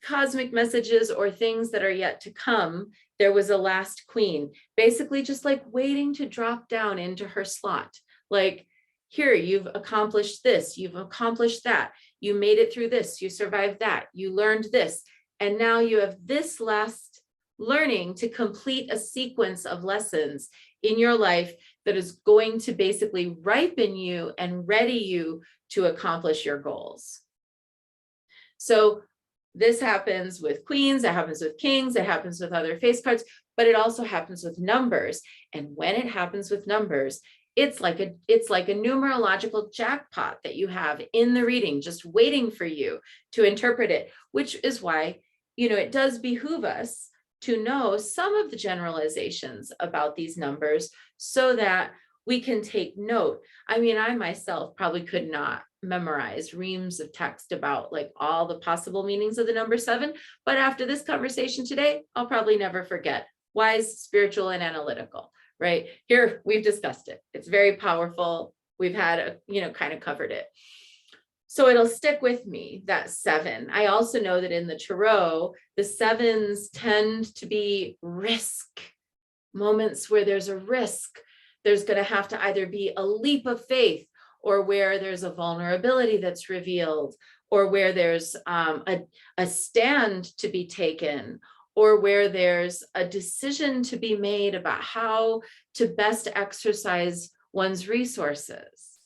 cosmic messages or things that are yet to come, there was a last queen, basically just like waiting to drop down into her slot. Like, here, you've accomplished this, you've accomplished that, you made it through this, you survived that, you learned this, and now you have this last learning to complete a sequence of lessons in your life that is going to basically ripen you and ready you to accomplish your goals. So this happens with queens, it happens with kings, it happens with other face cards, but it also happens with numbers. And when it happens with numbers, it's like a numerological jackpot that you have in the reading, just waiting for you to interpret it, which is why, it does behoove us to know some of the generalizations about these numbers so that we can take note. I mean, I myself probably could not memorize reams of text about like all the possible meanings of the number 7, but after this conversation today, I'll probably never forget. Wise, spiritual, and analytical, right? Here, we've discussed it. It's very powerful. We've had, kind of covered it. So it'll stick with me, that 7. I also know that in the tarot, the 7s tend to be risk, moments where there's a risk. There's going to have to either be a leap of faith, or where there's a vulnerability that's revealed, or where there's a stand to be taken, or where there's a decision to be made about how to best exercise one's resources.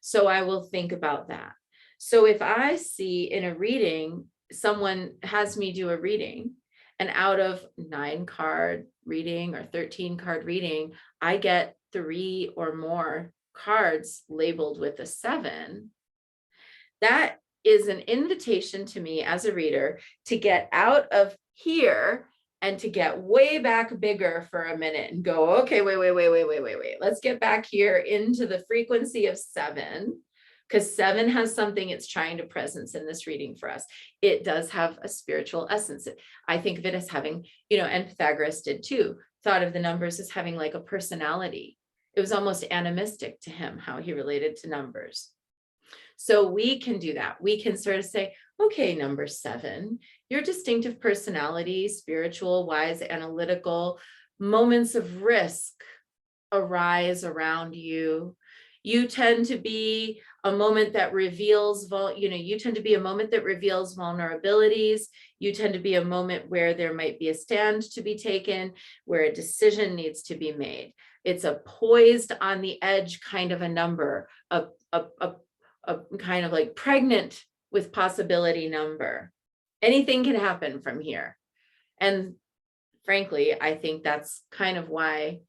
So I will think about that. So if I see in a reading, someone has me do a reading, and out of 9-card reading or 13-card reading, I get 3 or more cards labeled with a 7, that is an invitation to me as a reader to get out of here and to get way back bigger for a minute and go, okay, wait. Let's get back here into the frequency of 7, because 7 has something it's trying to presence in this reading for us. It does have a spiritual essence. I think of it as having, and Pythagoras did too, thought of the numbers as having like a personality. It was almost animistic to him how he related to numbers. So we can do that. We can sort of say, okay, number 7, your distinctive personality, spiritual, wise, analytical, moments of risk arise around you. You tend to be a moment that reveals, you tend to be a moment that reveals vulnerabilities. You tend to be a moment where there might be a stand to be taken, where a decision needs to be made. It's a poised on the edge kind of a number, a kind of like pregnant with possibility number. Anything can happen from here. And frankly, I think that's kind of why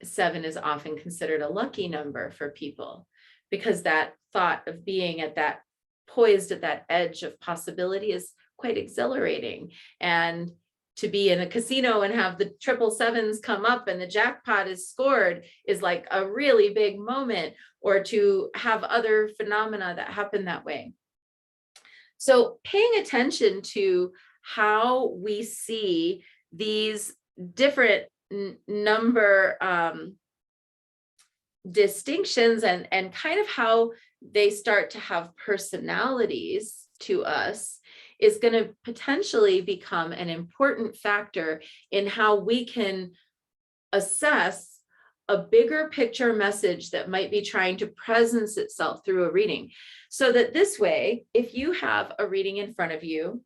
7 is often considered a lucky number for people, because that thought of being at that poised at that edge of possibility is quite exhilarating. And to be in a casino and have the 777s come up and the jackpot is scored is like a really big moment, or to have other phenomena that happen that way. So paying attention to how we see these different number distinctions and kind of how they start to have personalities to us is going to potentially become an important factor in how we can assess a bigger picture message that might be trying to presence itself through a reading. So that this way, if you have a reading in front of you,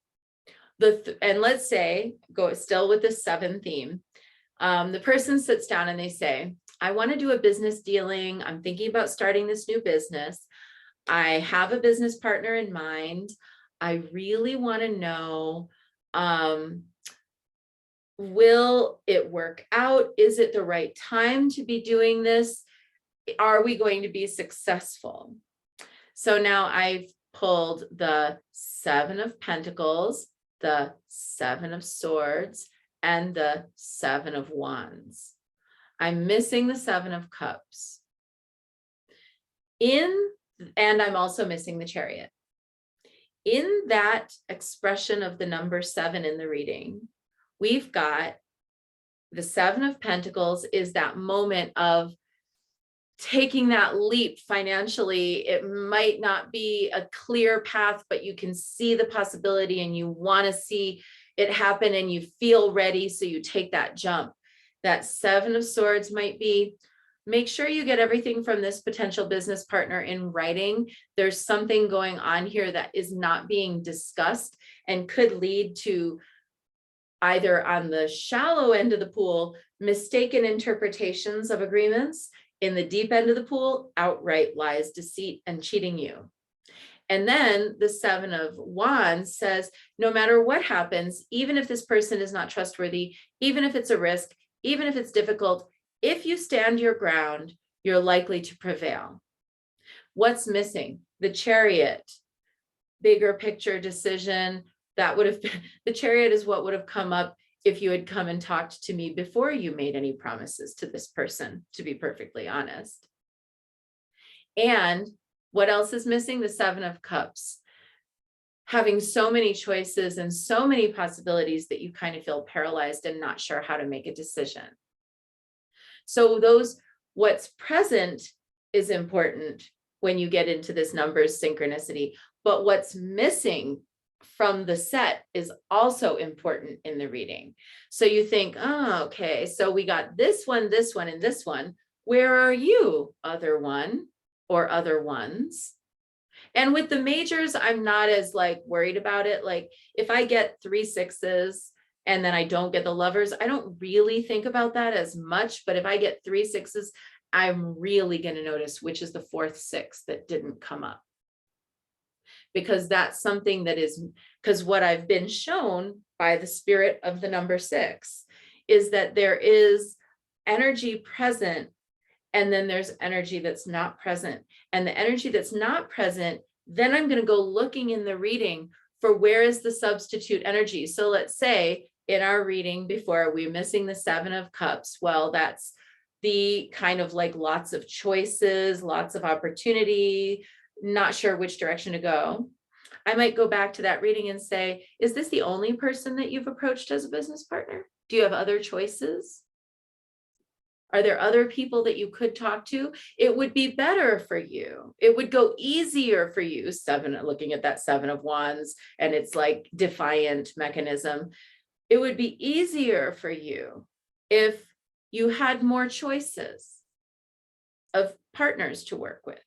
and let's say, go still with the 7 theme, the person sits down and they say, I want to do a business dealing. I'm thinking about starting this new business. I have a business partner in mind. I really want to know, will it work out? Is it the right time to be doing this? Are we going to be successful? So now I've pulled the 7 of Pentacles, the 7 of Swords, and the 7 of Wands. I'm missing the 7 of Cups. And I'm also missing the Chariot. In that expression of the number 7 in the reading, we've got the 7 of Pentacles is that moment of taking that leap financially. It might not be a clear path, but you can see the possibility and you want to see it happen and you feel ready. So you take that jump. That 7 of Swords might be, make sure you get everything from this potential business partner in writing. There's something going on here that is not being discussed and could lead to, either on the shallow end of the pool, mistaken interpretations of agreements. In the deep end of the pool, outright lies, deceit, and cheating you. And then the 7 of Wands says, no matter what happens, even if this person is not trustworthy, even if it's a risk, even if it's difficult, if you stand your ground, you're likely to prevail. What's missing? The Chariot, bigger picture decision. That would have been, the Chariot is what would have come up if you had come and talked to me before you made any promises to this person, to be perfectly honest. And what else is missing? The Seven of Cups. Having so many choices and so many possibilities that you kind of feel paralyzed and not sure how to make a decision. So what's present is important when you get into this numbers synchronicity, but what's missing from the set is also important in the reading. So you think, oh, okay, so we got this one, and this one. Where are you, other one or other ones? And with the majors, I'm not as like worried about it. Like if I get 3 6s and then I don't get the lovers, I don't really think about that as much. But if I get 3 6s, I'm really going to notice which is the 4th 6 that didn't come up. Because that's something that is, because what I've been shown by the spirit of the number 6 is that there is energy present, and then there's energy that's not present. And the energy that's not present, then I'm going to go looking in the reading for where is the substitute energy. So let's say in our reading before, we're missing the 7 of Cups. Well, that's the kind of like lots of choices, lots of opportunity, not sure which direction to go. I might go back to that reading and say, is this the only person that you've approached as a business partner? Do you have other choices? Are there other people that you could talk to? It would be better for you. It would go easier for you. Looking at that 7 of Wands, and it's like defiant mechanism. It would be easier for you if you had more choices of partners to work with.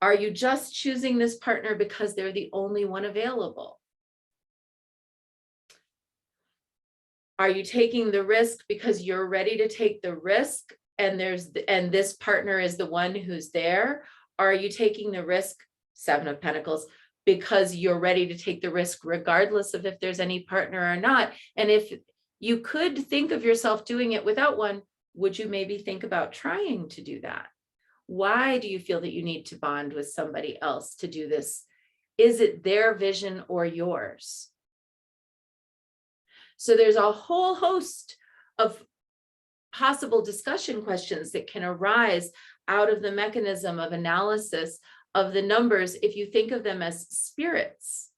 Are you just choosing this partner because they're the only one available? Are you taking the risk because you're ready to take the risk and this partner is the one who's there? Or are you taking the risk, 7 of Pentacles, because you're ready to take the risk regardless of if there's any partner or not? And if you could think of yourself doing it without one, would you maybe think about trying to do that? Why do you feel that you need to bond with somebody else to do this? Is it their vision or yours? So there's a whole host of possible discussion questions that can arise out of the mechanism of analysis of the numbers if you think of them as spirits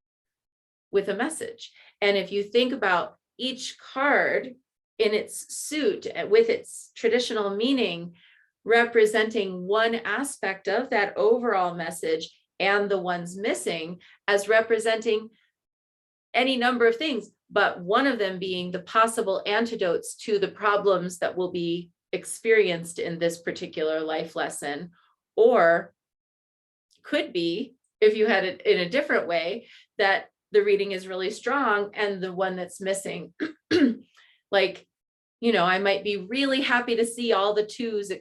with a message. And if you think about each card in its suit with its traditional meaning, representing one aspect of that overall message and the ones missing as representing any number of things, but one of them being the possible antidotes to the problems that will be experienced in this particular life lesson, or could be, if you had it in a different way, that the reading is really strong and the one that's missing, like, you know, I might be really happy to see all the 2s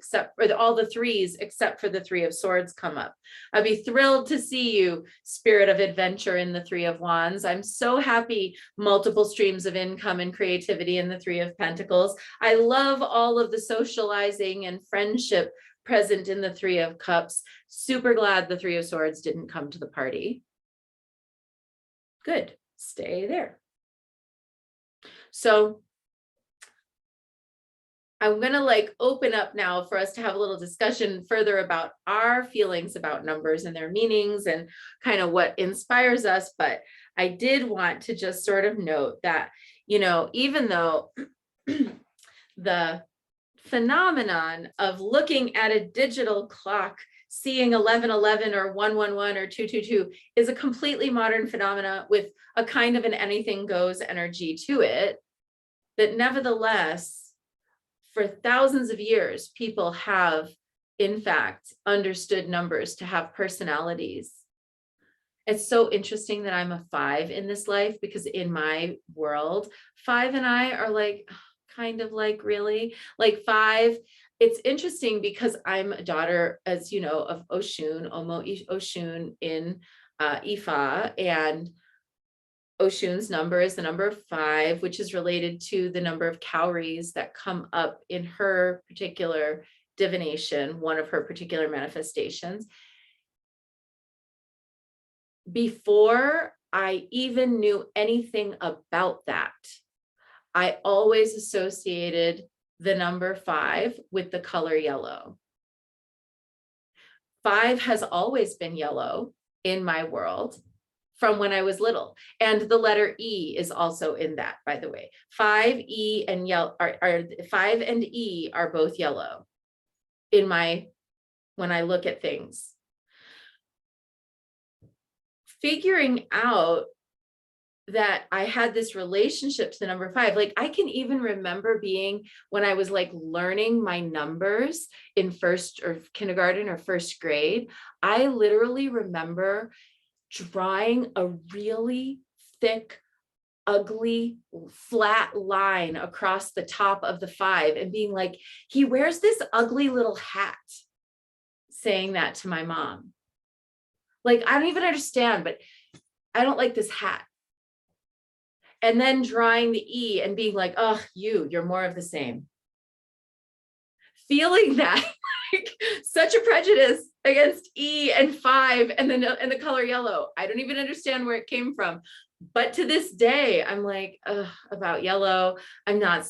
all the 3s except for the 3 of Swords come up. I'd be thrilled to see you, spirit of adventure, in the 3 of Wands. I'm so happy, multiple streams of income and creativity in the 3 of Pentacles. I love all of the socializing and friendship present in the 3 of Cups. Super glad the 3 of Swords didn't come to the party. Good, stay there. So I'm going to like open up now for us to have a little discussion further about our feelings about numbers and their meanings and kind of what inspires us. But I did want to just sort of note that, you know, even though the phenomenon of looking at a digital clock, seeing 1111 or 111 or 222 is a completely modern phenomena with a kind of an anything goes energy to it, that nevertheless, for thousands of years, people have, in fact, understood numbers to have personalities. It's so interesting that I'm a 5 in this life, because in my world, 5 and I are like, kind of like, really? Like 5, it's interesting because I'm a daughter, as you know, of Oshun, Omo Oshun in Ifa, and Oshun's number is the number 5, which is related to the number of cowries that come up in her particular divination, one of her particular manifestations. Before I even knew anything about that, I always associated the number 5 with the color yellow. 5 has always been yellow in my world from when I was little. And the letter E is also in that, by the way. 5E and yellow are 5 and E are both yellow in my, when I look at things. Figuring out that I had this relationship to the number 5, like I can even remember being, when I was like learning my numbers in first or kindergarten or first grade, I literally remember drawing a really thick, ugly, flat line across the top of the 5 and being like, he wears this ugly little hat, saying that to my mom. Like, I don't even understand, but I don't like this hat. And then drawing the E and being like, oh, you're more of the same. Feeling that, like, such a prejudice against E and 5 and the color yellow. I don't even understand where it came from. But to this day, I'm like, about yellow, I'm not.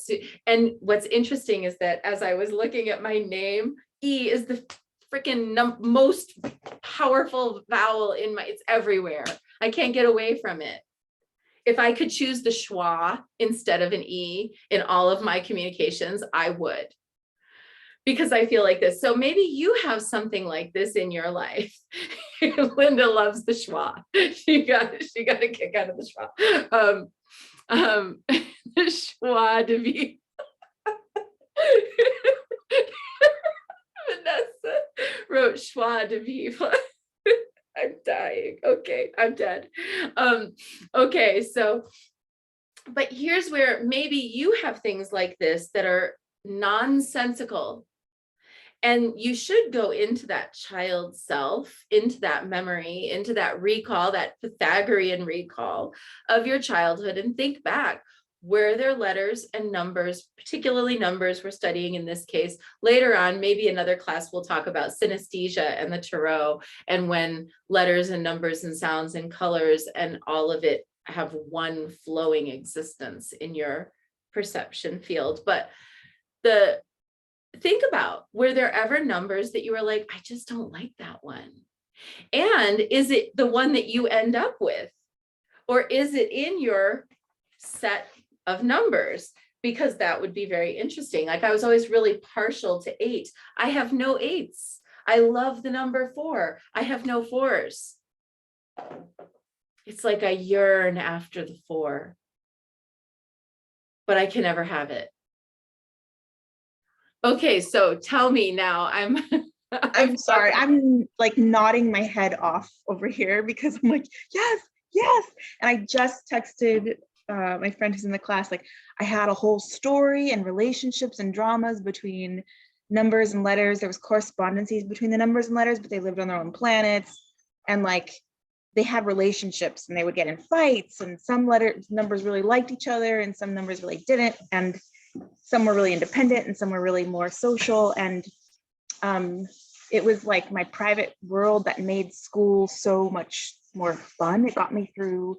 And what's interesting is that as I was looking at my name, E is the freaking most powerful vowel in my, it's everywhere. I can't get away from it. If I could choose the schwa instead of an E in all of my communications, I would. Because I feel like this. So maybe you have something like this in your life. Linda loves the schwa. She got a kick out of the schwa. The schwa de vivre. Vanessa wrote schwa de vivre. I'm dying. Okay, I'm dead. Okay, so, but here's where maybe you have things like this that are nonsensical. And you should go into that child self, into that memory, into that recall, that Pythagorean recall of your childhood, and think back. Were there letters and numbers, particularly numbers we're studying in this case? Later on, maybe another class we'll talk about synesthesia and the tarot, and when letters and numbers and sounds and colors and all of it have one flowing existence in your perception field. But think about, were there ever numbers that you were like, I just don't like that one? And is it the one that you end up with? Or is it in your set of numbers? Because that would be very interesting. Like, I was always really partial to 8. I have no 8s. I love the number 4. I have no 4s. It's like I yearn after the 4, but I can never have it. Okay, so tell me now. I'm sorry. I'm like nodding my head off over here because I'm like, yes, yes. And I just texted my friend who's in the class, like, I had a whole story and relationships and dramas between numbers and letters. There was correspondences between the numbers and letters, but they lived on their own planets. And like, they had relationships and they would get in fights, and some numbers really liked each other and some numbers really didn't. And some were really independent and some were really more social. And it was like my private world that made school so much more fun. It got me through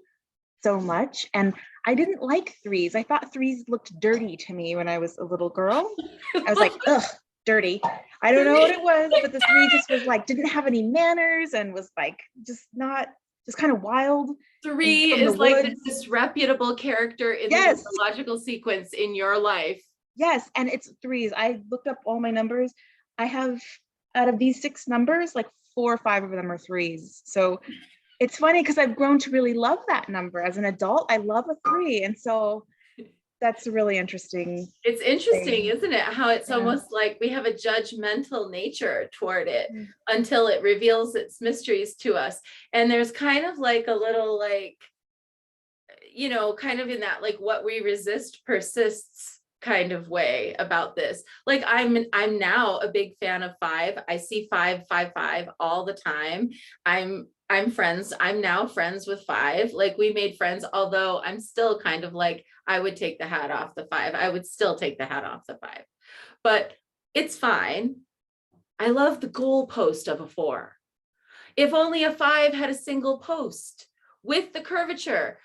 so much. And I didn't like 3s. I thought 3s looked dirty to me when I was a little girl. I was like, ugh, dirty. I don't know what it was, but the 3 just was like, didn't have any manners and was like, just kind of wild. 3 is like the disreputable character in the numerological sequence in your life. Yes, and it's 3s. I looked up all my numbers. I have, out of these 6 numbers, like 4 or 5 of them are 3s. So it's funny because I've grown to really love that number. As an adult, I love a 3. And so that's really interesting. It's interesting, isn't it? How it's almost like we have a judgmental nature toward it until it reveals its mysteries to us. And there's kind of like a little, like, you know, kind of in that, like, what we resist persists kind of way about this. Like, I'm now a big fan of 5. I see 5, 5, 5 all the time. I'm now friends with 5. Like, we made friends, although I'm still kind of like, I would take the hat off the 5. I would still take the hat off the 5, but it's fine. I love the goal post of a 4. If only a 5 had a single post, with the curvature,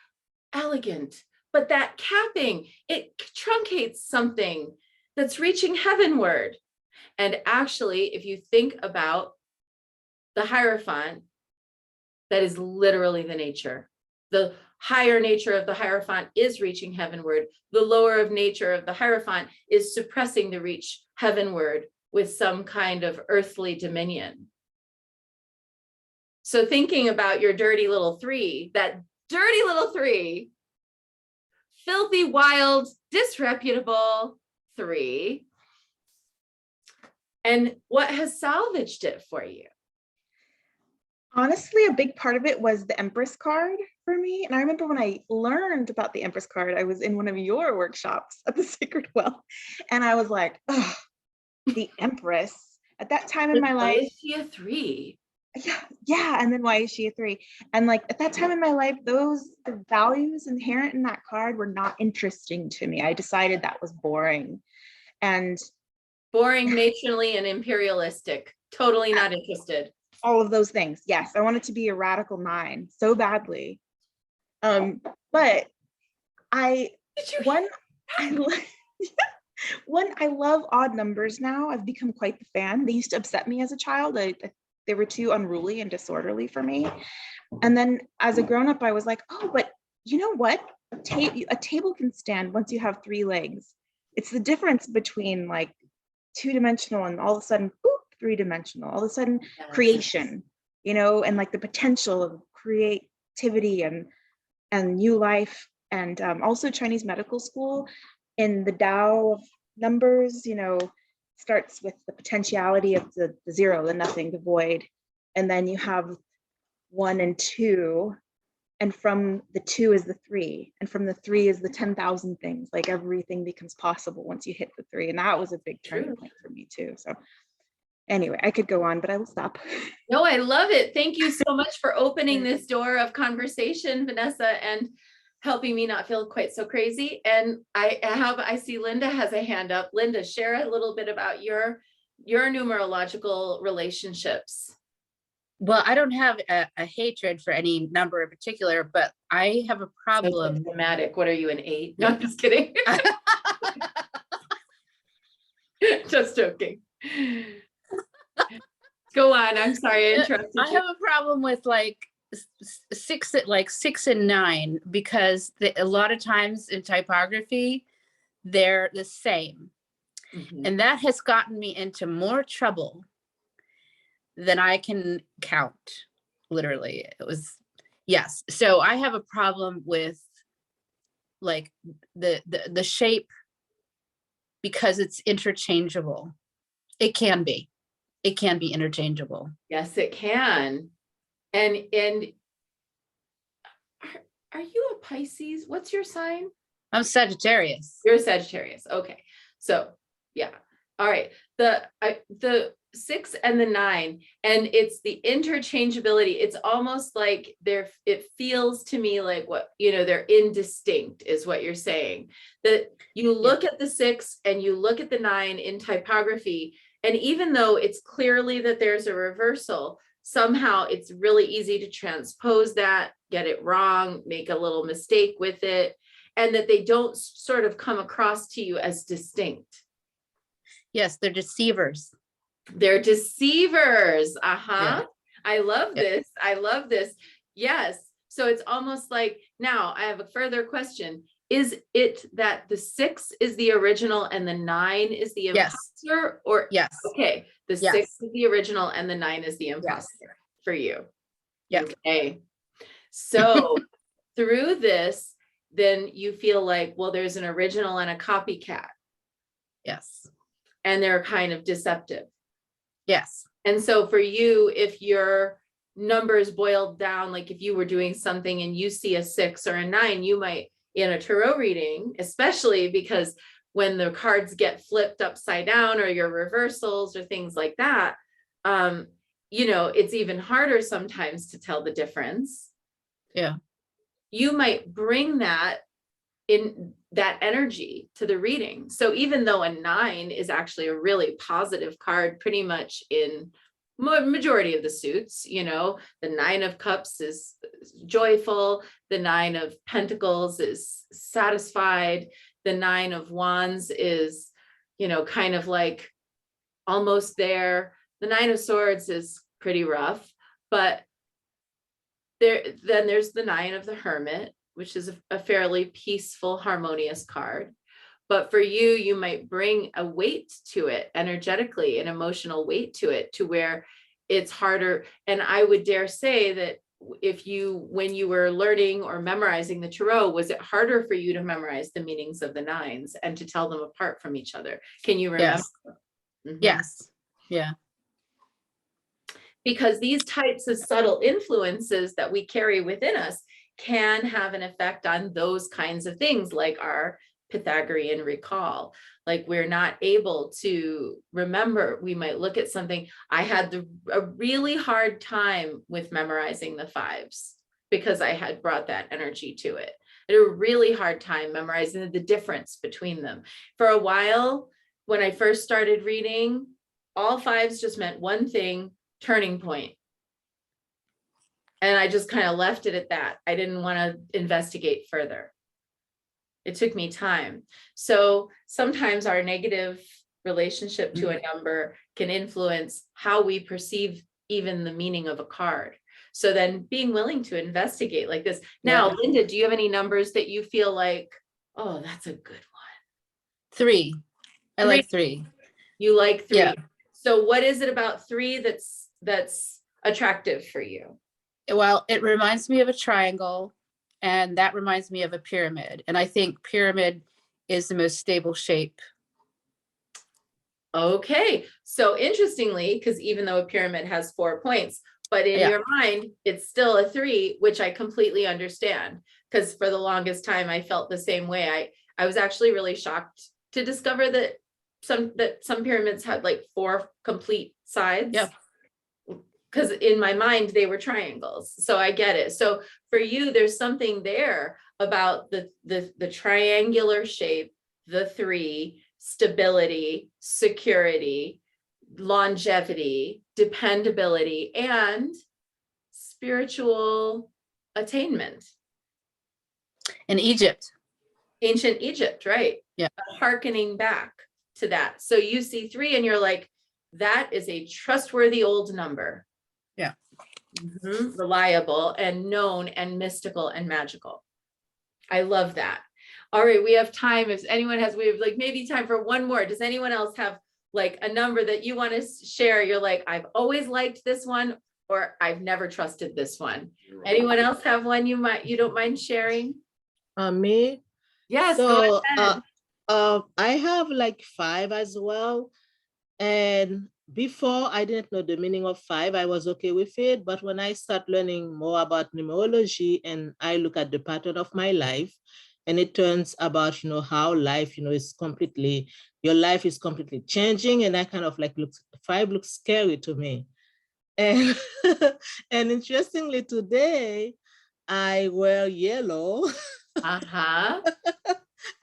elegant. But that capping, it truncates something that's reaching heavenward. And actually, if you think about the Hierophant, that is literally the nature. The higher nature of the Hierophant is reaching heavenward. The lower of nature of the Hierophant is suppressing the reach heavenward with some kind of earthly dominion. So thinking about your dirty little three, that dirty little three, filthy, wild, disreputable three, and what has salvaged it for you? Honestly, a big part of it was the Empress card for me. And I remember when I learned about the Empress card, I was in one of your workshops at the Sacred Well. And I was like, oh, the Empress. At that time in my Why life, is she a three? yeah. And then why is she a three? And like at that time in my life, the values inherent in that card were not interesting to me. I decided that was boring. And Boring, matronly, and imperialistic. Totally not interested. all of those things. Yes, I wanted to be a radical 9 so badly. But I love odd numbers now. I've become quite the fan. They used to upset me as a child. They were too unruly and disorderly for me. And then as a grown-up, I was like, oh, but you know what? A table can stand once you have 3 legs. It's the difference between like 2-dimensional and all of a sudden, boop, 3-dimensional. All of a sudden, Yes. creation, and like the potential of creativity and new life. And also Chinese medical school in the Tao of numbers, starts with the potentiality of the 0, the nothing, the void. And then you have 1 and 2. And from the 2 is the 3. And from the 3 is the 10,000 things. Like everything becomes possible once you hit the 3. And that was a big turning point for me too. So anyway, I could go on, but I will stop. No, I love it. Thank you so much for opening this door of conversation, Vanessa, and helping me not feel quite so crazy. And I see Linda has a hand up. Linda, share a little bit about your numerological relationships. Well, I don't have a hatred for any number in particular, but I have a problem. Dramatic. What are you, an 8? No, I'm just kidding. Just joking. Go on. I'm sorry I interrupted I you. have a problem with like 6 and 9 because a lot of times in typography, they're the same. Mhm. And that has gotten me into more trouble than I can count. Literally, it was, yes. So I have a problem with like the shape because it's interchangeable. It can be interchangeable. Yes, it can. And are you a Pisces? What's your sign? I'm Sagittarius. You're a Sagittarius. Okay. So yeah. All right. The 6 and the 9, and it's the interchangeability. It's almost like it feels to me like they're indistinct is what you're saying. That you look at the 6 and you look at the 9 in typography, and even though it's clearly that there's a reversal, somehow it's really easy to transpose that, get it wrong, make a little mistake with it, and that they don't sort of come across to you as distinct. Yes, they're deceivers. They're deceivers. Yeah. I love this. I love this. Yes. So it's almost like, now I have a further question. Is it that the 6 is the original and the 9 is the imposter? Or yes. Okay, the 6 is the original and the 9 is the imposter for you. Yeah. Okay. So through this, then you feel like, well, there's an original and a copycat. Yes. And they're kind of deceptive. Yes. And so for you, if your numbers boiled down, like if you were doing something and you see a 6 or a 9, you might, in a tarot reading, especially because when the cards get flipped upside down or your reversals or things like that, it's even harder sometimes to tell the difference. Yeah. You might bring that energy to the reading. So even though a 9 is actually a really positive card, pretty much in majority of the suits, you know, the 9 of cups is joyful, the 9 of pentacles is satisfied, the 9 of wands is, you know, kind of like almost there. The 9 of swords is pretty rough, but then there's the 9 of the hermit, which is a fairly peaceful, harmonious card. But for you, you might bring a weight to it energetically, an emotional weight to it, to where it's harder. And I would dare say that when you were learning or memorizing the tarot, was it harder for you to memorize the meanings of the 9s and to tell them apart from each other? Can you remember? Yes. Mhm. Yes. Yeah. Because these types of subtle influences that we carry within us can have an effect on those kinds of things, like our Pythagorean recall. Like we're not able to remember. We might look at something. I had a really hard time with memorizing the 5s because I had brought that energy to it. I had a really hard time memorizing the difference between them. For a while, when I first started reading, all 5s just meant one thing: turning point. And I just kind of left it at that. I didn't want to investigate further. It took me time. So sometimes our negative relationship to a number can influence how we perceive even the meaning of a card. So then being willing to investigate like this. Now, Yeah. Linda, do you have any numbers that you feel like, oh, that's a good one? 3. I like 3. You like 3. Yeah. So what is it about 3 that's attractive for you? Well, it reminds me of a triangle, and that reminds me of a pyramid. And I think pyramid is the most stable shape. Okay, so interestingly, because even though a pyramid has 4 points, but in Yeah. your mind, it's still a 3, which I completely understand. Because for the longest time, I felt the same way. I was actually really shocked to discover that some pyramids had like 4 complete sides. Yeah. Because in my mind, they were triangles. So I get it. So for you, there's something there about the triangular shape, the 3, stability, security, longevity, dependability, and spiritual attainment. In Egypt. Ancient Egypt, right? Yeah. Hearkening back to that. So you see 3 and you're like, that is a trustworthy old number. Yeah. Reliable and known and mystical and magical. I love that. All right, we have time. If anyone has, we have like maybe time for one more. Does anyone else have like a number that you want to share? You're like, I've always liked this one, or I've never trusted this one. Anyone else have one you don't mind sharing? Me? Yes, go So ahead. I have like 5 as well. And before I didn't know the meaning of 5, I was okay with it. But when I start learning more about numerology and I look at the pattern of my life, and it turns about, how life, is completely, your life is completely changing. And I kind of like 5 looks scary to me. And, and interestingly today, I wear yellow. Uh-huh.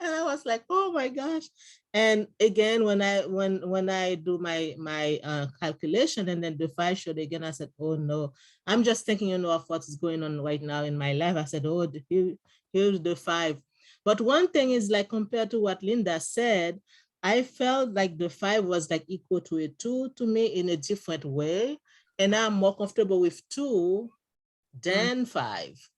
And I was like, oh my gosh. And again, when I do my calculation and then the 5 showed again, I said, oh no, I'm just thinking, of what's going on right now in my life. I said, oh, here's the 5. But one thing is like, compared to what Linda said, I felt like the 5 was like equal to a 2 to me in a different way. And I'm more comfortable with 2 than 5.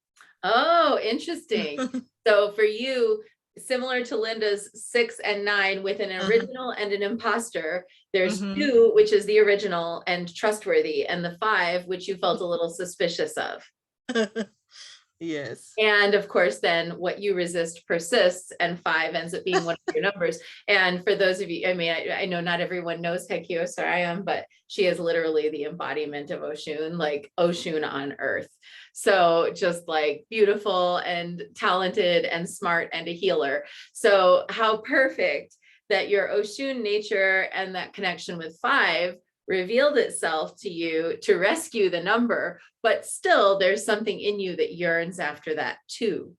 Oh, interesting. So for you, similar to Linda's 6 and 9 with an original and an imposter, there's 2, which is the original and trustworthy, and the 5, which you felt a little suspicious of. Yes. And of course, then what you resist persists, and 5 ends up being one of your numbers. And for those of you, I mean, I know not everyone knows Hekio Sorayam, but she is literally the embodiment of Oshun, like Oshun on earth. So just like beautiful and talented and smart and a healer. So how perfect that your Oshun nature and that connection with 5 revealed itself to you to rescue the number, but still there's something in you that yearns after that too.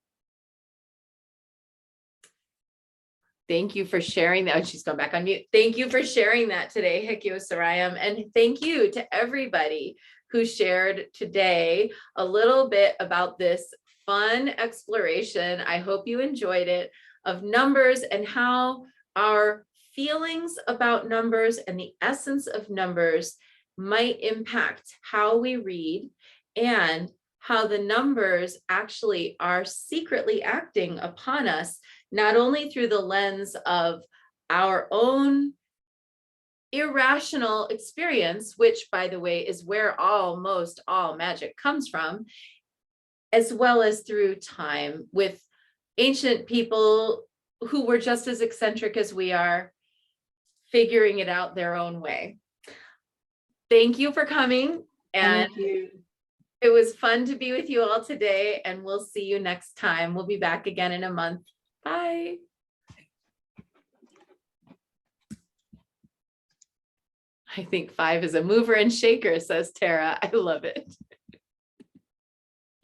Thank you for sharing that. Oh, she's gone back on mute. Thank you for sharing that today, Hikyo Sarayam. And thank you to everybody who shared today a little bit about this fun exploration. I hope you enjoyed it, of numbers and how our feelings about numbers and the essence of numbers might impact how we read, and how the numbers actually are secretly acting upon us, not only through the lens of our own irrational experience, which, by the way, is where almost all magic comes from, as well as through time with ancient people who were just as eccentric as we are, figuring it out their own way. Thank you for coming, and Thank you. it was fun to be with you all today, and we'll see you next time. We'll be back again in a month. Bye. I think 5 is a mover and shaker, says Tara. I love it.